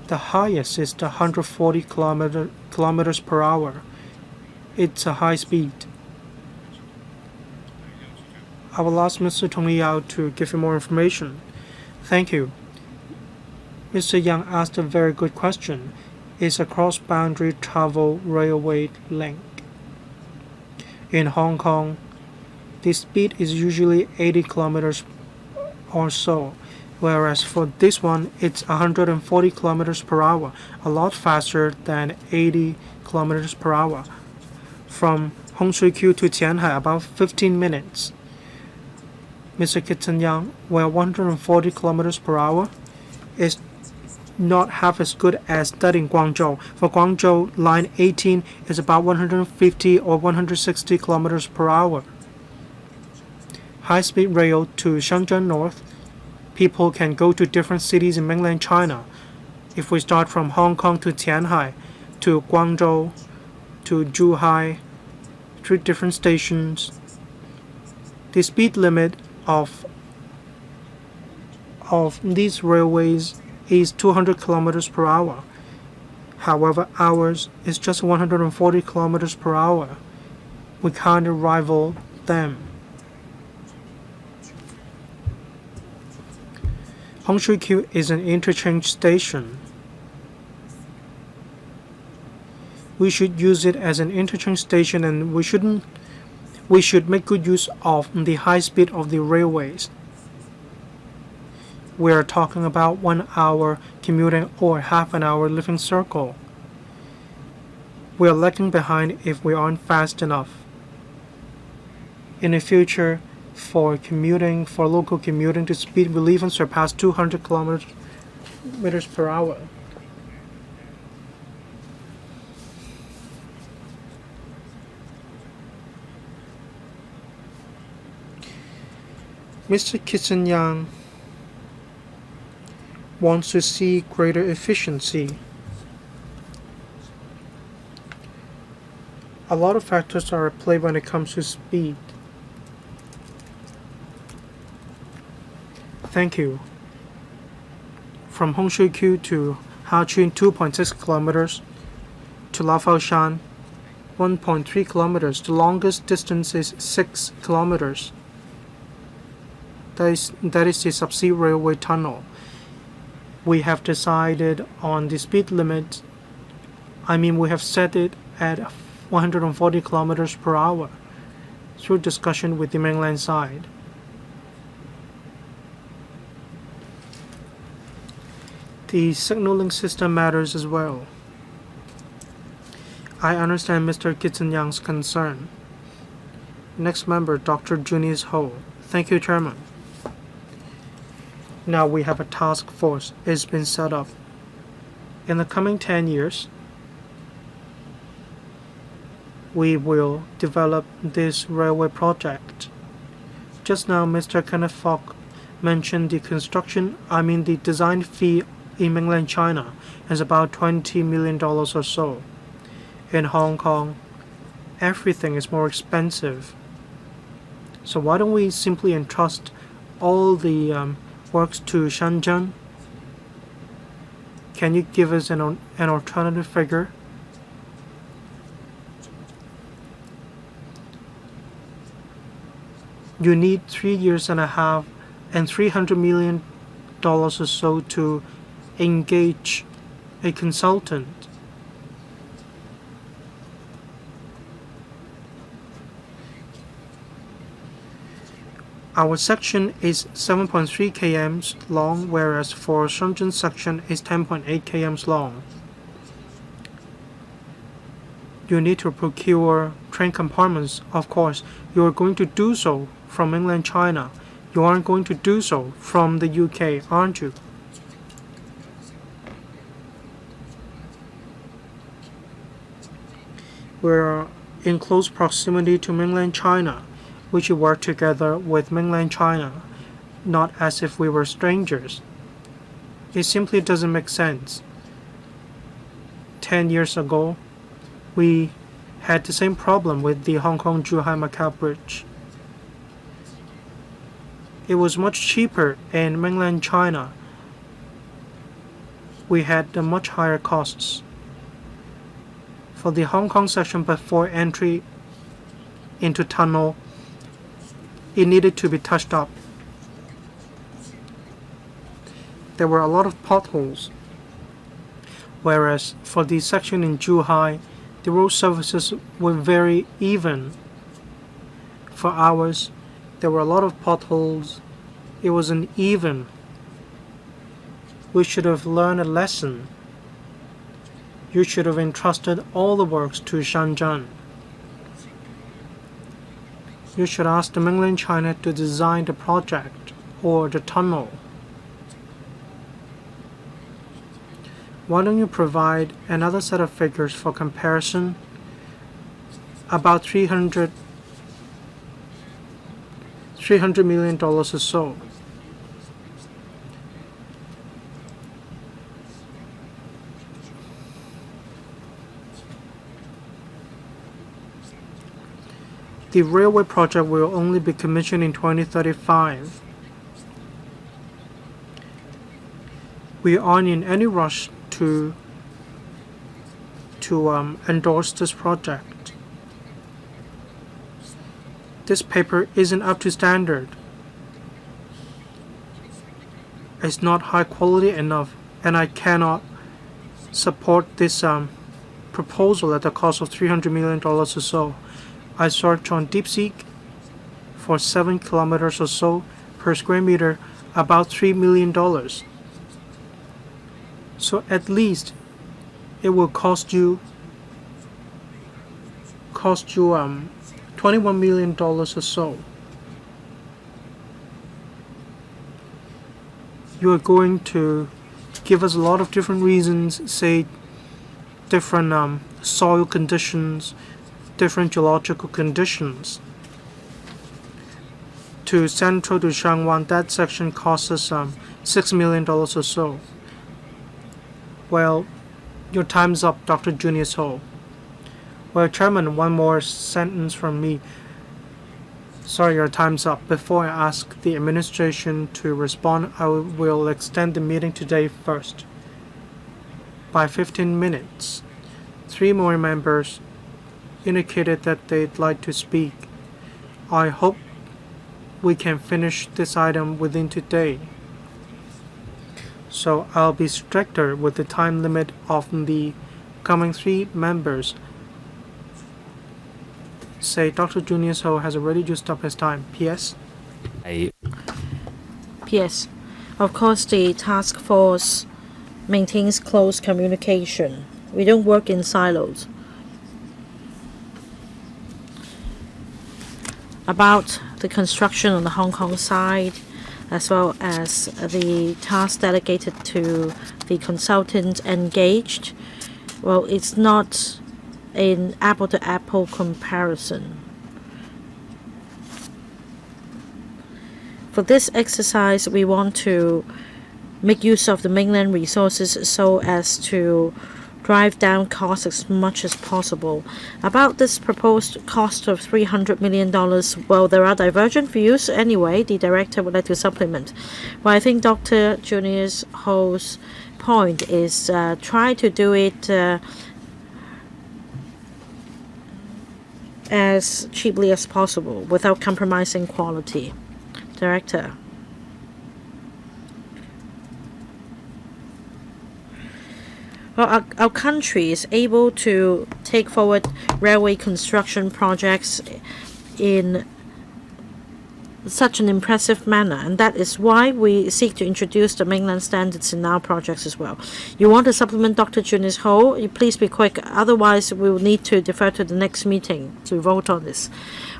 the highest is the 140 kilometers per hour. It's a high speed. I will ask Mr. Tong Liao to give you more information. Thank you. Mr. Yang asked a very good question. Is a cross-boundary travel railway link. In Hong Kong, the speed is usually 80 kilometers or so, whereas for this one, it's 140 kilometers per hour, a lot faster than 80 kilometers per hour. From Hongshui-Q to Qianhai, about 15 minutes. Mr. Tsuen, where 140 kilometers per hour is not half as good as that in Guangzhou. For Guangzhou, line 18 is about 150 or 160 kilometers per hour. High-speed rail to Shenzhen North, people can go to different cities in mainland China. If we start from Hong Kong to Qianhai, to Guangzhou, to Zhuhai, 3 different stations, the speed limit of these railways is 200 kilometers per hour. However, ours is just 140 kilometers per hour. We can't rival them. Hongshui-Q is an interchange station. We should use it as an interchange station, and we should make good use of the high speed of the railways. We are talking about 1 hour commuting or half an hour living circle. We are lagging behind if we aren't fast enough. In the future, for local commuting, the speed will even surpass 200 kilometers per hour. Mr. Tsuen wants to see greater efficiency. A lot of factors are at play when it comes to speed. Thank you. From Hongshui-Q to Hachun, 2.6 kilometers, to Lafaoshan, 1.3 kilometers. The longest distance is 6 kilometers. That is the subsea railway tunnel. we have decided on the speed limit. We have set it at 140 kilometers per hour through discussion with the mainland side. The signaling system matters as well. I understand Mr. Kitson-Yang's concern. Next member, Dr. Junius Ho. Thank you, Chairman. Now we have a task force. It's been set up. In the coming 10 years, we will develop this railway project. Just now, Mr. Kenneth Fogg mentioned the design fee in mainland China is about $20 million or so. In Hong Kong, everything is more expensive. So why don't we simply entrust all the works to Shenzhen? Can you give us an alternative figure? You need 3 years and a half and $300 million or so to engage a consultant. Our section is 7.3 km long, whereas for Shenzhen section is 10.8 km long. You need to procure train compartments. Of course, you are going to do so from mainland China. You aren't going to do so from the UK, aren't you? We're in close proximity to mainland China. We should work together with mainland China, not as if we were strangers. It simply doesn't make sense. 10 years ago, we had the same problem with the Hong Kong-Zhuhai-Macau Bridge. It was much cheaper in mainland China. We had much higher costs. For the Hong Kong section before entry into tunnel, it needed to be touched up. There were a lot of potholes, whereas for the section in Zhuhai, the road surfaces were very even. For ours, there were a lot of potholes. It was uneven. We should have learned a lesson. You should have entrusted all the works to Shenzhen. You should ask the mainland China to design the project or the tunnel. Why don't you provide another set of figures for comparison? About $300 million or so. The railway project will only be commissioned in 2035. We aren't in any rush to endorse this project. This paper isn't up to standard. It's not high quality enough, and I cannot support this proposal at the cost of $300 million or so. I searched on DeepSeek for 7 kilometers or so per square meter, about $3 million. So at least it will cost you $21 million or so. You are going to give us a lot of different reasons, say different soil conditions, different geological conditions. To Central to Shangwan, that section costs us $6 million or so. Well, your time's up, Dr. Junius Ho. Well, Chairman, one more sentence from me. Sorry, your time's up. Before I ask the administration to respond, I will extend the meeting today first by 15 minutes. 3 more members indicated that they'd like to speak. I hope we can finish this item within today. So I'll be stricter with the time limit of the coming 3 members. Say Dr. Junius Ho has already used up his time. P.S. P.S. Of course, the task force maintains close communication. We don't work in silos. About the construction on the Hong Kong side, as well as the task delegated to the consultant engaged, well, it's not an apple-to-apple comparison. For this exercise, we want to make use of the mainland resources so as to drive down costs as much as possible. About this proposed cost of $300 million, well, there are divergent views. Anyway, the director would like to supplement. Well, I think Dr. Junius Ho's point is try to do it as cheaply as possible without compromising quality. Director. Well, our country is able to take forward railway construction projects in such an impressive manner, and that is why we seek to introduce the mainland standards in our projects as well. You want to supplement Dr. Junius Ho? You please be quick, otherwise we will need to defer to the next meeting to vote on this.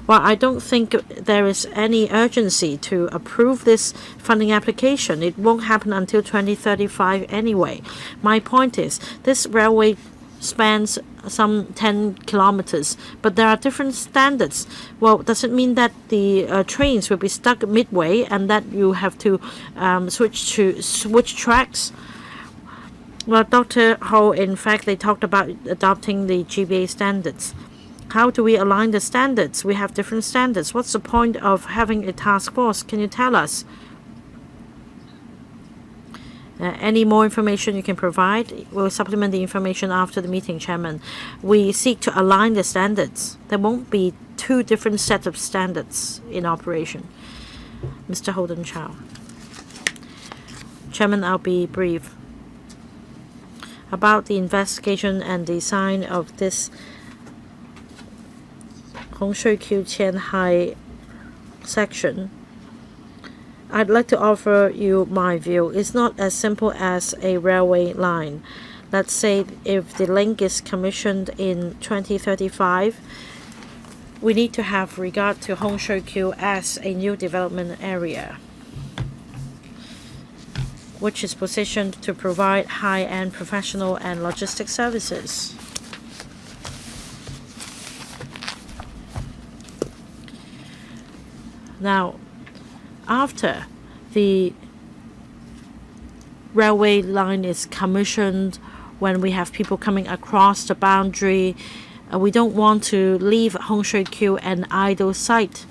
Well, I don't think there is any urgency to approve this funding application. It won't happen until 2035 anyway. My point is, this railway spans some 10 kilometers, but there are different standards. Well, does it mean that the trains will be stuck midway and that you have to switch tracks? Well, Dr. Ho, in fact, they talked about adopting the GBA standards. How do we align the standards? We have different standards. What's the point of having a task force? Can you tell us? Any more information you can provide? We'll supplement the information after the meeting, Chairman. We seek to align the standards. There won't be 2 different sets of standards in operation. Mr. Holden Chow. Chairman, I'll be brief. About the investigation and design of this Hong Shui Q Qianhai section, I'd like to offer you my view. It's not as simple as a railway line. Let's say if the link is commissioned in 2035, we need to have regard to Hong Shui Q as a new development area, which is positioned to provide high-end professional and logistic services. Now, after the railway line is commissioned, when we have people coming across the boundary, we don't want to leave Hong Shui Q an idle site.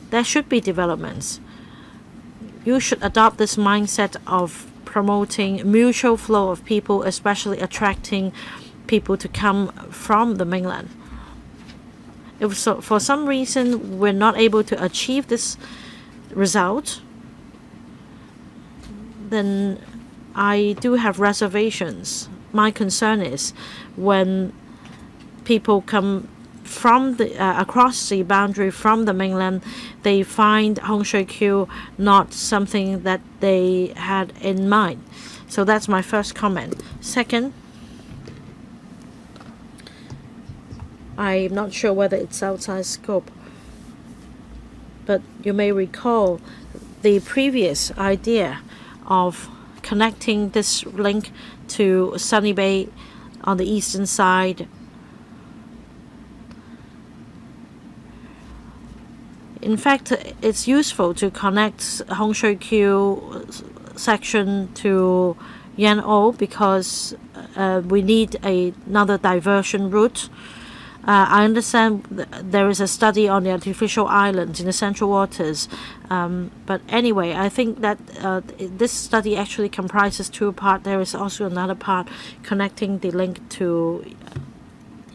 There should be developments. You should adopt this mindset of promoting mutual flow of people, especially attracting people to come from the mainland. If so, for some reason we're not able to achieve this result, then I do have reservations. My concern is when people come from the across the boundary from the mainland, they find Hong Shui Q not something that they had in mind. So that's my first comment. Second, I'm not sure whether it's outside scope, but you may recall the previous idea of connecting this link to Sunny Bay on the eastern side. In fact, it's useful to connect Hong Shui Q section to Yan O because we need another diversion route. I understand there is a study on the artificial islands in the central waters. But anyway, I think that this study actually comprises 2 parts. There is also another part connecting the link to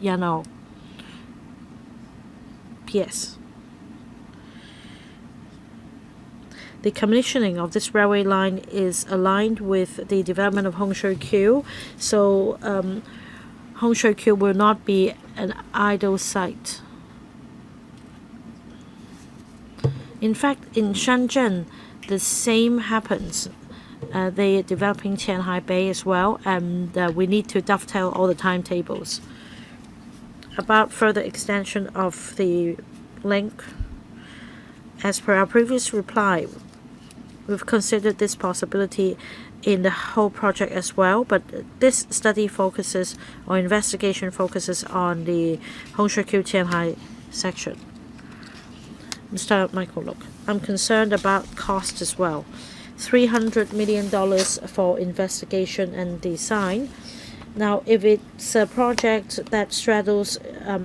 Yano. P.S. the commissioning of this railway line is aligned with the development of Hongshui-Q, so Hongshui-Q will not be an idle site. In fact, in Shenzhen, the same happens. They are developing Qianhai Bay as well, and we need to dovetail all the timetables. About further extension of the link, as per our previous reply, we've considered this possibility in the whole project as well, but this study focuses, or investigation focuses, on the Hongshui-Q Qianhai section. Mr. Michael, look, I'm concerned about cost as well. $300 million for investigation and design. Now, if it's a project that straddles,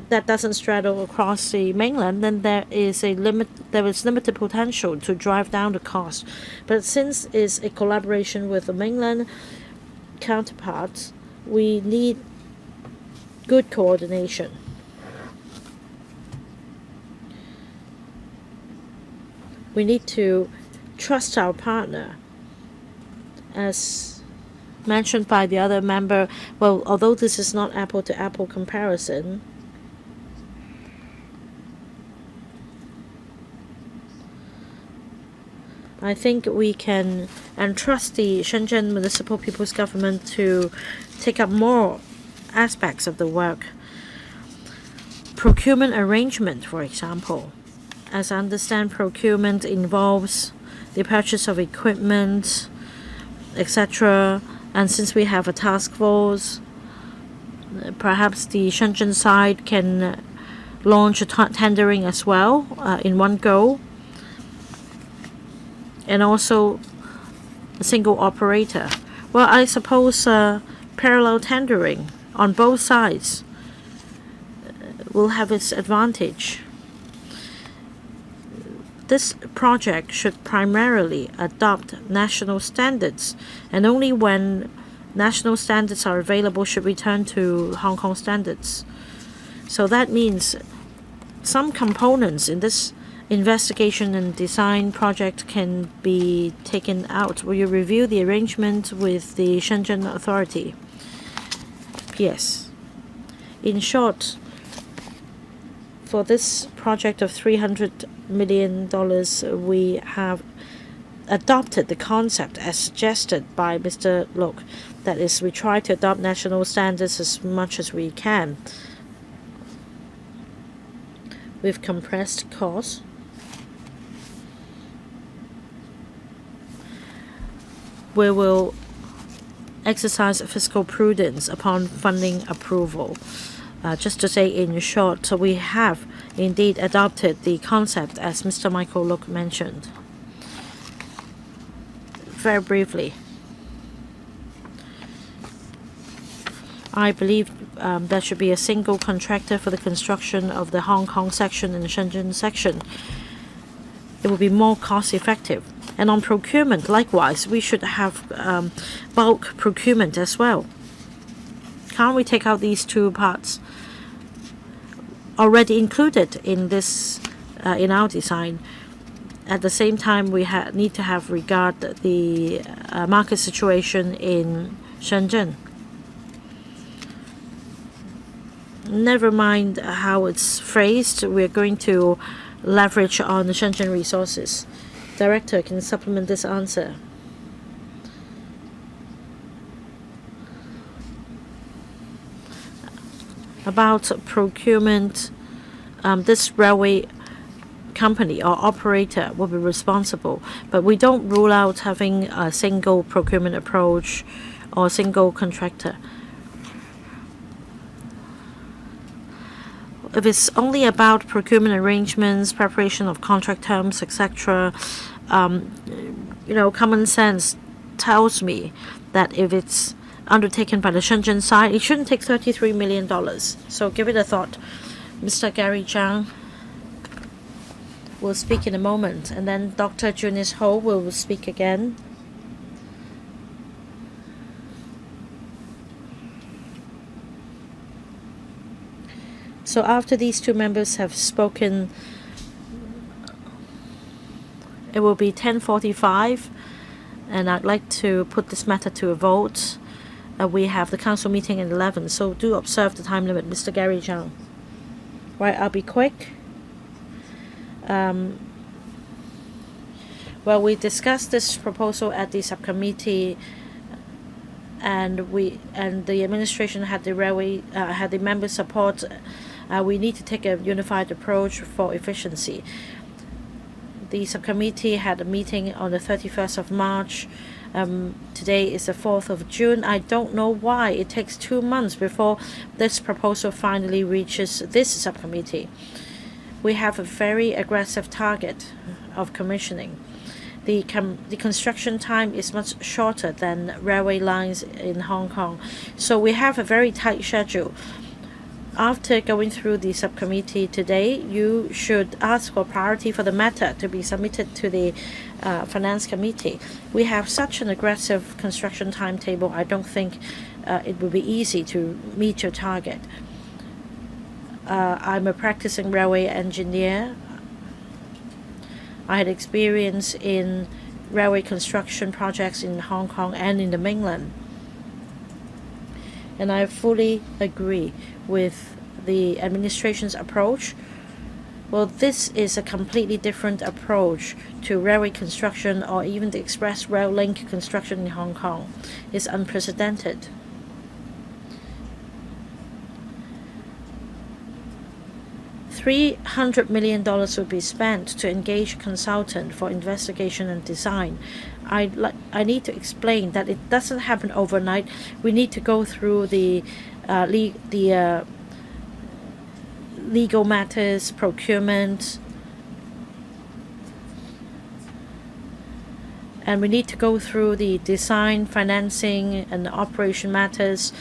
that doesn't straddle across the mainland, then there is limited potential to drive down the cost. But since it's a collaboration with the mainland counterparts, we need good coordination. We need to trust our partner. As mentioned by the other member, well, although this is not apple-to-apple comparison, I think we can entrust the Shenzhen Municipal People's Government to take up more aspects of the work. Procurement arrangement, for example. As I understand, procurement involves the purchase of equipment, etc. And since we have a task force, perhaps the Shenzhen side can launch a tendering as well in one go. And also a single operator. Well, I suppose parallel tendering on both sides will have its advantage. This project should primarily adopt national standards, and only when national standards are available should we turn to Hong Kong standards. So that means some components in this investigation and design project can be taken out. Will you review the arrangement with the Shenzhen authority? Yes. In short, for this project of $300 million, we have adopted the concept as suggested by Mr. Lok. That is, we try to adopt national standards as much as we can. With compressed costs, we will exercise fiscal prudence upon funding approval. Just to say in short, we have indeed adopted the concept as Mr. Michael Lok mentioned. Very briefly, I believe there should be a single contractor for the construction of the Hong Kong section and the Shenzhen section. It will be more cost effective. And on procurement, likewise, we should have bulk procurement as well. Can't we take out these two parts already included in this in our design? At the same time, we need to have regard the market situation in Shenzhen. Never mind how it's phrased, we're going to leverage on the Shenzhen resources. Director can supplement this answer. About procurement, this railway company or operator will be responsible, but we don't rule out having a single procurement approach or a single contractor. If it's only about procurement arrangements, preparation of contract terms, etc., common sense tells me that if it's undertaken by the Shenzhen side, it shouldn't take $33 million. So give it a thought. Mr. Gary Zhang will speak in a moment, and then Dr. Junius Ho will speak again. So after these two members have spoken, It will be 10:45, and I'd like to put this matter to a vote. We have the council meeting at 11, so do observe the time limit, Mr. Gary Zhang. Right, I'll be quick. Well, we discussed this proposal at the subcommittee, and the administration had the member support. We need to take a unified approach for efficiency. The subcommittee had a meeting on the 31st of March. Today is the 4th of June. I don't know why it takes 2 months before this proposal finally reaches this subcommittee. We have a very aggressive target of commissioning. The construction time is much shorter than railway lines in Hong Kong, so we have a very tight schedule. After going through the subcommittee today, you should ask for priority for the matter to be submitted to the Finance Committee. We have such an aggressive construction timetable, I don't think it will be easy to meet your target. I'm a practicing railway engineer. I had experience in railway construction projects in Hong Kong and in the mainland. And I fully agree with the administration's approach. Well, this is a completely different approach to railway construction or even the express rail link construction in Hong Kong. It's unprecedented. $300 million would be spent to engage a consultant for investigation and design. I need to explain that it doesn't happen overnight. We need to go through the legal matters, procurement, and we need to go through the design, financing, and operation matters.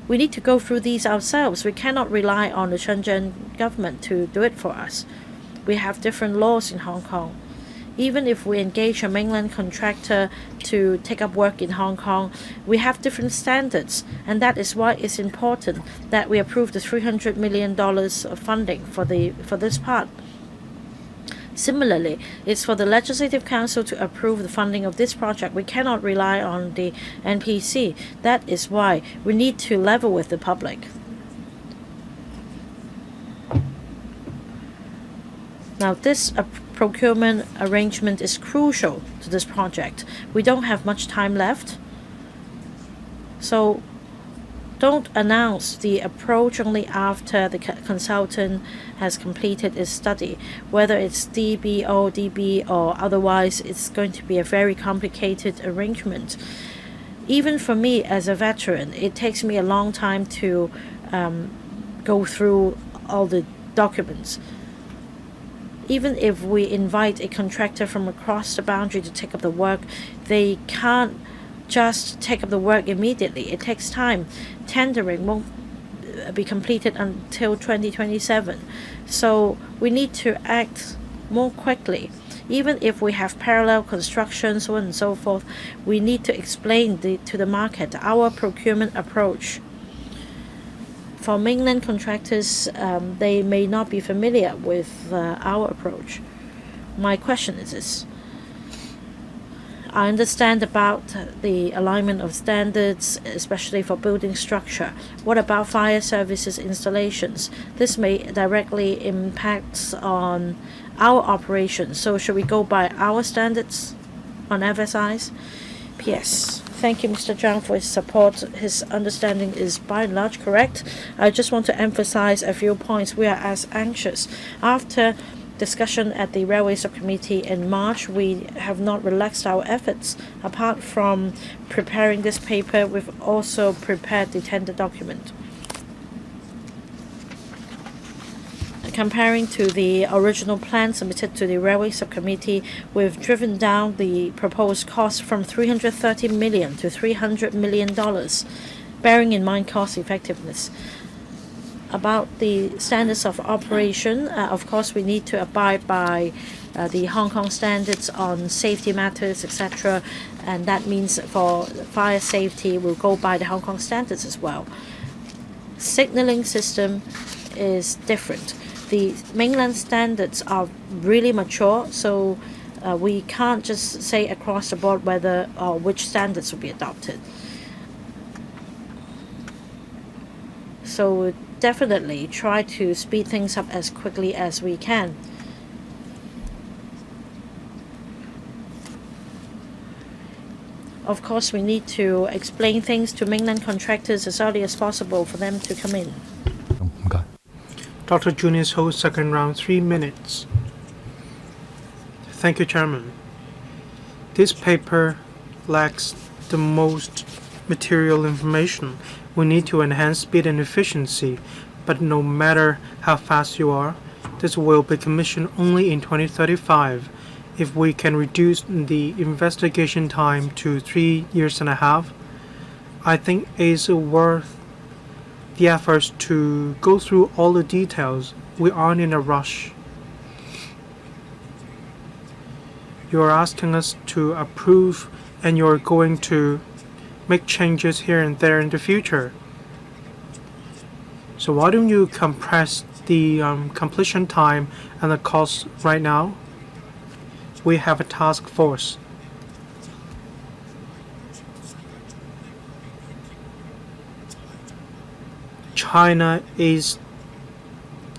We need to go through these ourselves. We cannot rely on the Shenzhen government to do it for us. We have different laws in Hong Kong. Even if we engage a mainland contractor to take up work in Hong Kong, we have different standards, and that is why it's important that we approve the $300 million of funding for this part. Similarly, it's for the Legislative Council to approve the funding of this project. We cannot rely on the NPC. That is why we need to level with the public. Now, this procurement arrangement is crucial to this project. We don't have much time left, so don't announce the approach only after the consultant has completed its study. Whether it's DB or otherwise, it's going to be a very complicated arrangement. Even for me as a veteran, it takes me a long time to go through all the documents. Even if we invite a contractor from across the boundary to take up the work, they can't just take up the work immediately. It takes time. Tendering won't be completed until 2027. So we need to act more quickly. Even if we have parallel construction, so on and so forth, we need to explain to the market our procurement approach. For mainland contractors, they may not be familiar with our approach. My question is this. I understand about the alignment of standards, especially for building structure. What about fire services installations? This may directly impact on our operations. So should we go by our standards on FSIs? P.S. Thank you, Mr. Zhang, for his support. His understanding is by and large correct. I just want to emphasize a few points. We are as anxious. After discussion at the Railway Subcommittee in March, we have not relaxed our efforts. Apart from preparing this paper, we've also prepared the tender document. Comparing to the original plan submitted to the Railway Subcommittee, we've driven down the proposed cost from $330 million to $300 million, bearing in mind cost effectiveness. About the standards of operation, of course, we need to abide by the Hong Kong standards on safety matters, etc. And that means for fire safety, we'll go by the Hong Kong standards as well. Signaling system is different. The mainland standards are really mature, so We can't just say across the board whether or which standards will be adopted. So we'll definitely try to speed things up as quickly as we can. Of course, we need to explain things to mainland contractors as early as possible for them to come in. Dr. Junius holds second round 3 minutes. Thank you, Chairman. This paper lacks the most material information. We need to enhance speed and efficiency, but no matter how fast you are, this will be commissioned only in 2035. If we can reduce the investigation time to 3.5 years, I think it's worth the efforts to go through all the details. We aren't in a rush. You're asking us to approve and you're going to make changes here and there in the future. So why don't you compress the completion time and the cost right now? We have a task force. China is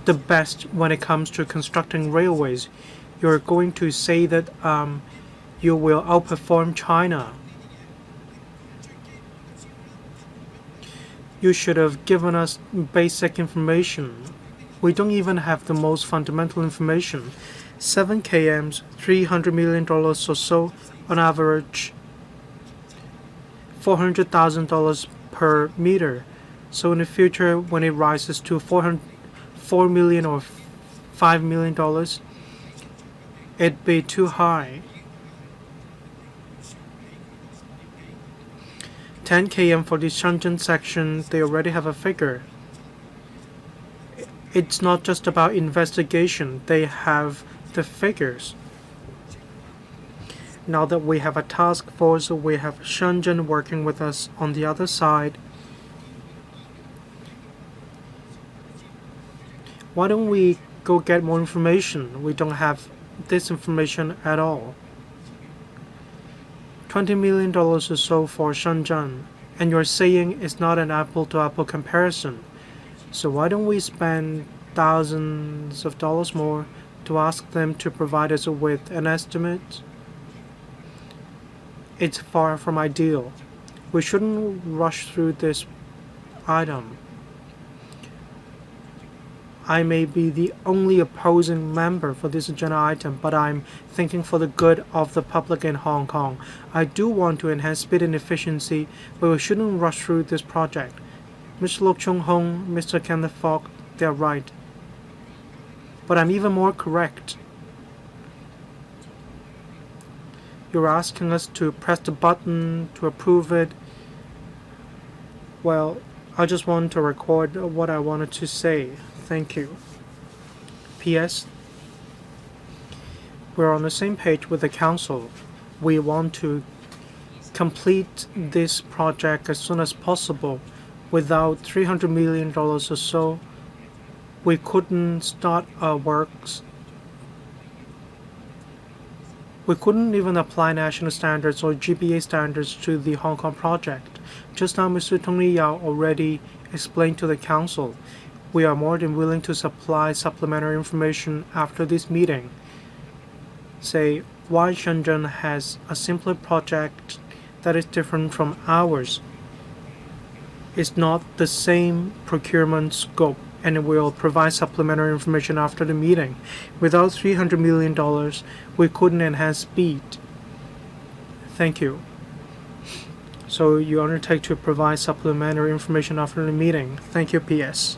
the best when it comes to constructing railways. You're going to say that you will outperform China. You should have given us basic information. We don't even have the most fundamental information. 7 kms, $300 million or so on average, $400,000 per meter. So in the future, when it rises to $4 million or $5 million, it'd be too high. 10 km for the Shenzhen section, they already have a figure. It's not just about investigation, they have the figures. Now that we have a task force, we have Shenzhen working with us on the other side. Why don't we go get more information? We don't have this information at all. $20 million or so for Shenzhen, and you're saying it's not an apple-to-apple comparison. So why don't we spend thousands of dollars more to ask them to provide us with an estimate? It's far from ideal. We shouldn't rush through this item. I may be the only opposing member for this agenda item, but I'm thinking for the good of the public in Hong Kong. I do want to enhance speed and efficiency, but we shouldn't rush through this project. Mr. Lok Chung Hong, Mr. Kenneth Fogg, they're right. But I'm even more correct. You're asking us to press the button to approve it. Well, I just want to record what I wanted to say. Thank you. P.S. We're on the same page with the Council. We want to complete this project as soon as possible. Without $300 million or so, we couldn't start our works. We couldn't even apply national standards or GBA standards to the Hong Kong project. Just now, Mr. Tony Yao already explained to the Council. We are more than willing to supply supplementary information after this meeting. Say, why Shenzhen has a simpler project that is different from ours. It's not the same procurement scope, and we'll provide supplementary information after the meeting. Without $300 million, we couldn't enhance speed. Thank you. So you undertake to provide supplementary information after the meeting. Thank you, PS.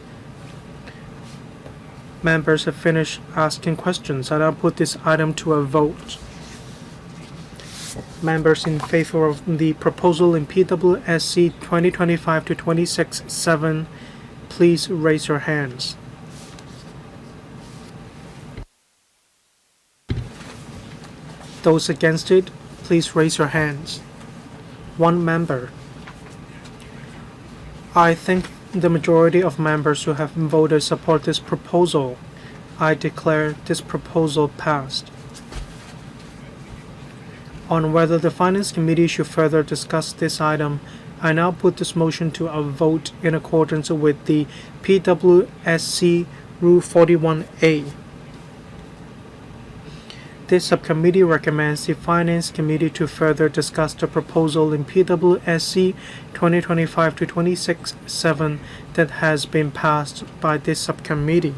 Members have finished asking questions. I now put this item to a vote. Members in favor of the proposal in PWSC 2025-26-7, please raise your hands. Those against it, please raise your hands. One member. I think the majority of members who have voted support this proposal. I declare this proposal passed. on whether the Finance Committee should further discuss this item, I now put this motion to a vote in accordance with the PWSC Rule 41A. This subcommittee recommends the Finance Committee to further discuss the proposal in PWSC 2025-26-7 that has been passed by this subcommittee.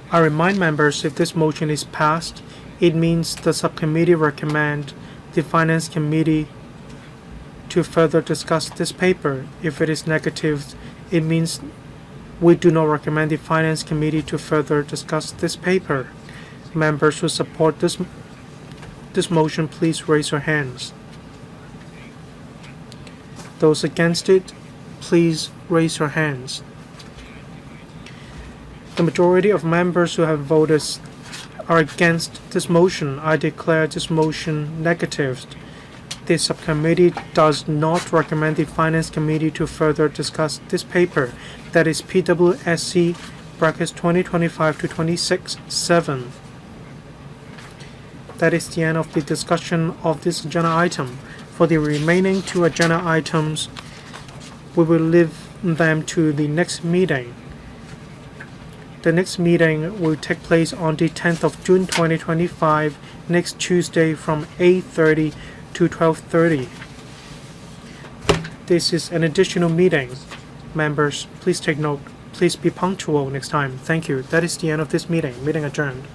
I remind members, if this motion is passed, it means the subcommittee recommend the Finance Committee to further discuss this paper. If it is negative, it means we do not recommend the Finance Committee to further discuss this paper. Members who support this motion, please raise your hands. Those against it, please raise your hands. The majority of members who have voted are against this motion. I declare this motion negative. The subcommittee does not recommend the Finance Committee to further discuss this paper, that is PWSC brackets 2025-26-7. That is the end of the discussion of this agenda item. For the remaining two agenda items, we will leave them to the next meeting. The next meeting will take place on the 10th of June 2025, next Tuesday from 8:30 to 12:30. This is an additional meeting. Members, please take note. Please be punctual next time. Thank you. That is the end of this meeting. Meeting adjourned.